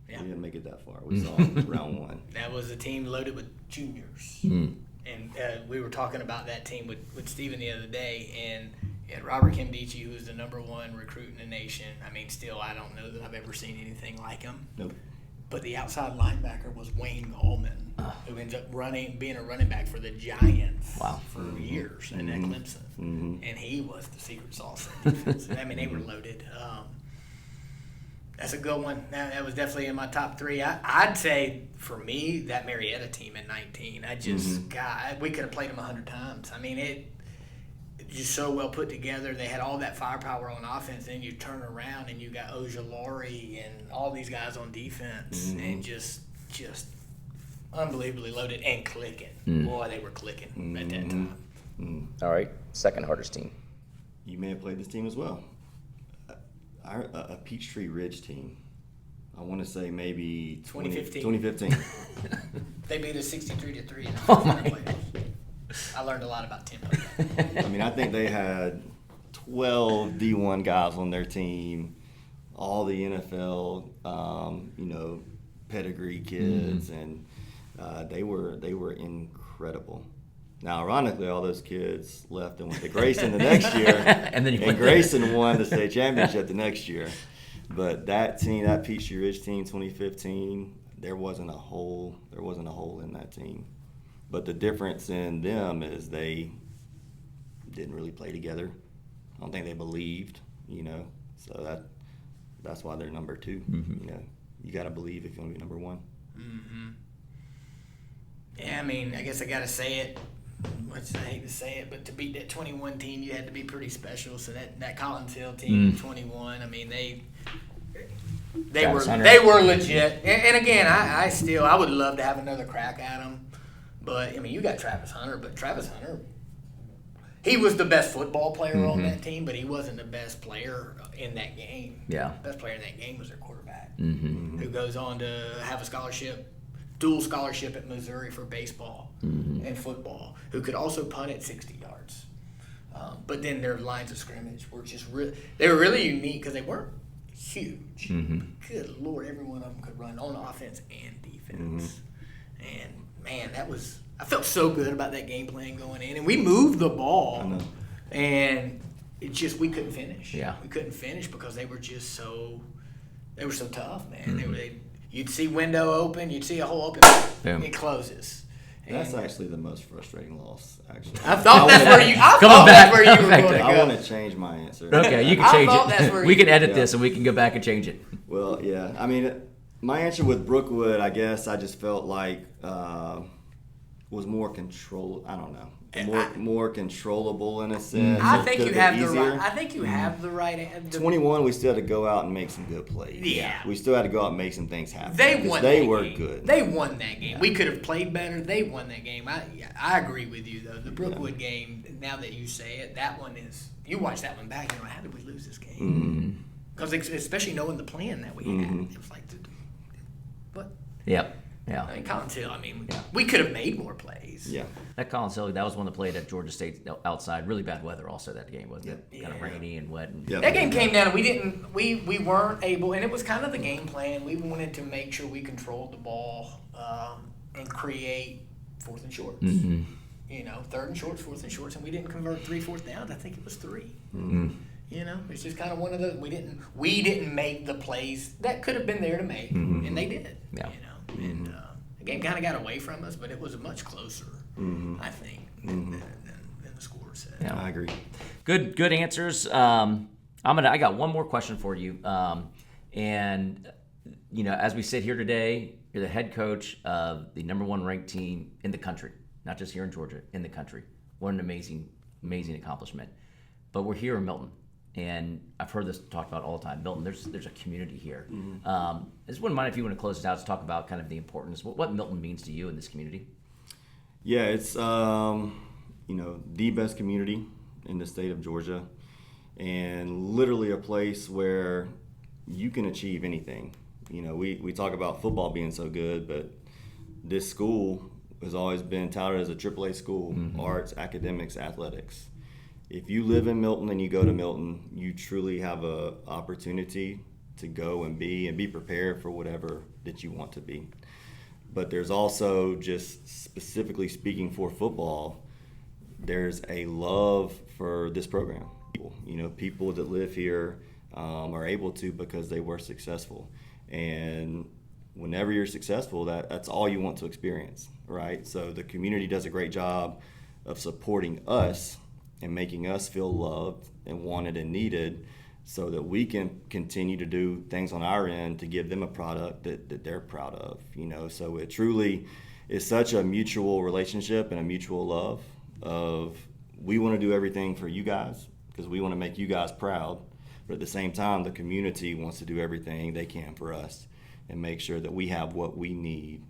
Yeah. We didn't make it that far. We saw them round one. That was a team loaded with juniors. And we were talking about that team with Steven the other day, and Robert Kimdichie, who's the #1 recruit in the nation. I mean, still, I don't know that I've ever seen anything like him. Nope. But the outside linebacker was Wayne Gallman, who ends up being a running back for the Giants for years and at Clemson. And he was the secret sauce in defense. I mean, they were loaded. That's a good one. That was definitely in my top 3. I'd say for me that Marietta team in 19. I just God, we could have played them 100 times. I mean it just so well put together. They had all that firepower on offense. Then you turn around and you got Ojulari and all these guys on defense, and just unbelievably loaded and clicking. Boy, they were clicking at that time. All right, second hardest team. You may have played this team as well. A Peachtree Ridge team. I want to say maybe 2015. 2015. They beat us 63-3 in the Oh, first my round playoffs. I learned a lot about tempo. I mean, I think they had 12 D1 guys on their team, all the NFL, pedigree kids, and they were incredible. Now, ironically, all those kids left and went to Grayson the next year, And then Grayson won the state championship the next year. But that team, that Peachtree Ridge team, 2015, there wasn't a hole in that team. But the difference in them is they didn't really play together. I don't think they believed, So that's why they're number 2. You got to believe if you want to be number 1. Yeah, I mean, I guess I got to say it. Which I hate to say it, but to beat that 21 team, you had to be pretty special. So that Collins Hill team, 21, I mean, they were legit. And again, I would love to have another crack at them. But I mean, you got Travis Hunter, but Travis Hunter, he was the best football player on that team, but he wasn't the best player in that game. Yeah. The best player in that game was their quarterback, who goes on to have a dual scholarship at Missouri for baseball and football, who could also punt at 60 yards. But then their lines of scrimmage were just they were really unique because they weren't huge. Good Lord, every one of them could run on offense and defense. And man, I felt so good about that game plan going in, and we moved the ball, and it just we couldn't finish. Yeah, we couldn't finish because they were just they were so tough, man. You'd see window open, you'd see a hole open, it closes. That's actually the most frustrating loss. Actually, I thought that's where you. I Come thought back, that's where you come were back going to to I go. want to change my answer. Okay, you can I change thought that's where it. We you- can edit Yeah. this and we can go back and change it. Well, yeah. I mean, my answer with Brookwood, I guess, I just felt like was more control. I don't know, more controllable in a sense. I It think could you have have been the right. easier. I think you have the right. 21, we still had to go out and make some good plays. Yeah. We still had to go out and make some things happen. They because won. They that were game. good. They won that game. We could have played better. They won that game. I agree with you though. The Brookwood game. Now that you say it, that one is. You watch that one back. You're like, how did we lose this game? Because especially knowing the plan that we had, it was like, what? Yep. Yeah. I mean, Collins Hill. I mean, we could have made more plays. Yeah. That Collins Hill, that was one that played at Georgia State outside. Really bad weather also that game, wasn't it? Kind of rainy and wet. And, That game came down and we weren't able, and it was kind of the game plan. We wanted to make sure we controlled the ball and create fourth and shorts. Third and shorts, fourth and shorts, and we didn't convert 3 fourth downs. I think it was 3. It's just kind of one of those. We didn't make the plays that could have been there to make, and they did. Yeah. And the game kind of got away from us, but it was much closer, I think, than the score said. Yeah. I agree. Good answers. I got one more question for you. As we sit here today, you're the head coach of the number 1 ranked team in the country, not just here in Georgia, in the country. What an amazing accomplishment. But we're here in Milton, and I've heard this talked about all the time. Milton, there's a community here. I just wouldn't mind if you want to close it out to talk about kind of the importance, what Milton means to you in this community. Yeah, it's the best community in the state of Georgia, and literally a place where you can achieve anything. We talk about football being so good, but this school has always been touted as a AAA school, arts, academics, athletics. If you live in Milton and you go to Milton, you truly have a opportunity to go and be prepared for whatever that you want to be. But there's also, just specifically speaking for football, there's a love for this program. People that live here are able to because they were successful. And whenever you're successful, that's all you want to experience, right? So the community does a great job of supporting us and making us feel loved and wanted and needed. so that we can continue to do things on our end to give them a product that they're proud of, So it truly is such a mutual relationship and a mutual love of we want to do everything for you guys because we want to make you guys proud, but at the same time, the community wants to do everything they can for us and make sure that we have what we need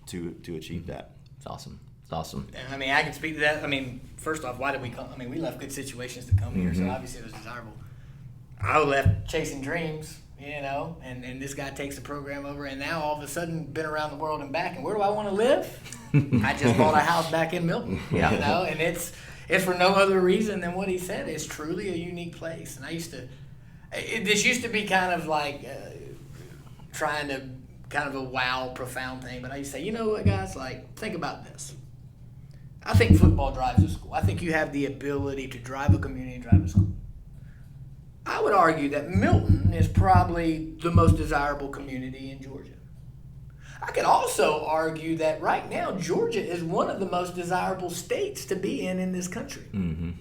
to achieve that. It's awesome. It's awesome. I mean, I can speak to that. I mean, first off, why did we come? I mean, we left good situations to come here, so obviously it was desirable. I left chasing dreams, and this guy takes the program over, and now all of a sudden been around the world and back. And where do I want to live? I just bought a house back in Milton, and it's for no other reason than what he said. It's truly a unique place. And this used to be kind of like trying to kind of a wow, profound thing. But I used to say, you know what, guys, like, think about this. I think football drives a school. I think you have the ability to drive a community and drive a school. I would argue that Milton is probably the most desirable community in Georgia. I could also argue that right now Georgia is one of the most desirable states to be in this country. Mm-hmm.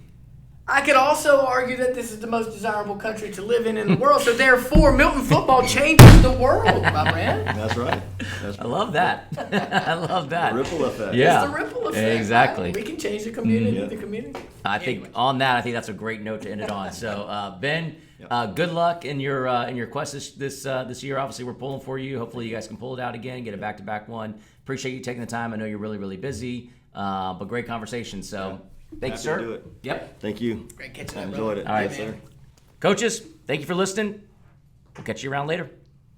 I could also argue that this is the most desirable country to live in the world. So therefore, Milton football changes the world, my friend. That's right. I love that. I love that. Ripple effect. Yeah. It's the ripple effect. Exactly. Right? We can change the community. The community. I think on that, that's a great note to end it on. So, Ben, good luck in your quest this year. Obviously, we're pulling for you. Hopefully, you guys can pull it out again, get a back-to-back one. Appreciate you taking the time. I know you're really, really busy, but great conversation. So, thanks, sir. Happy to do it. Yep. Thank you. Great catching I up, enjoyed brother. it. All right, Yes, sir. Coaches, thank you for listening. We'll catch you around later.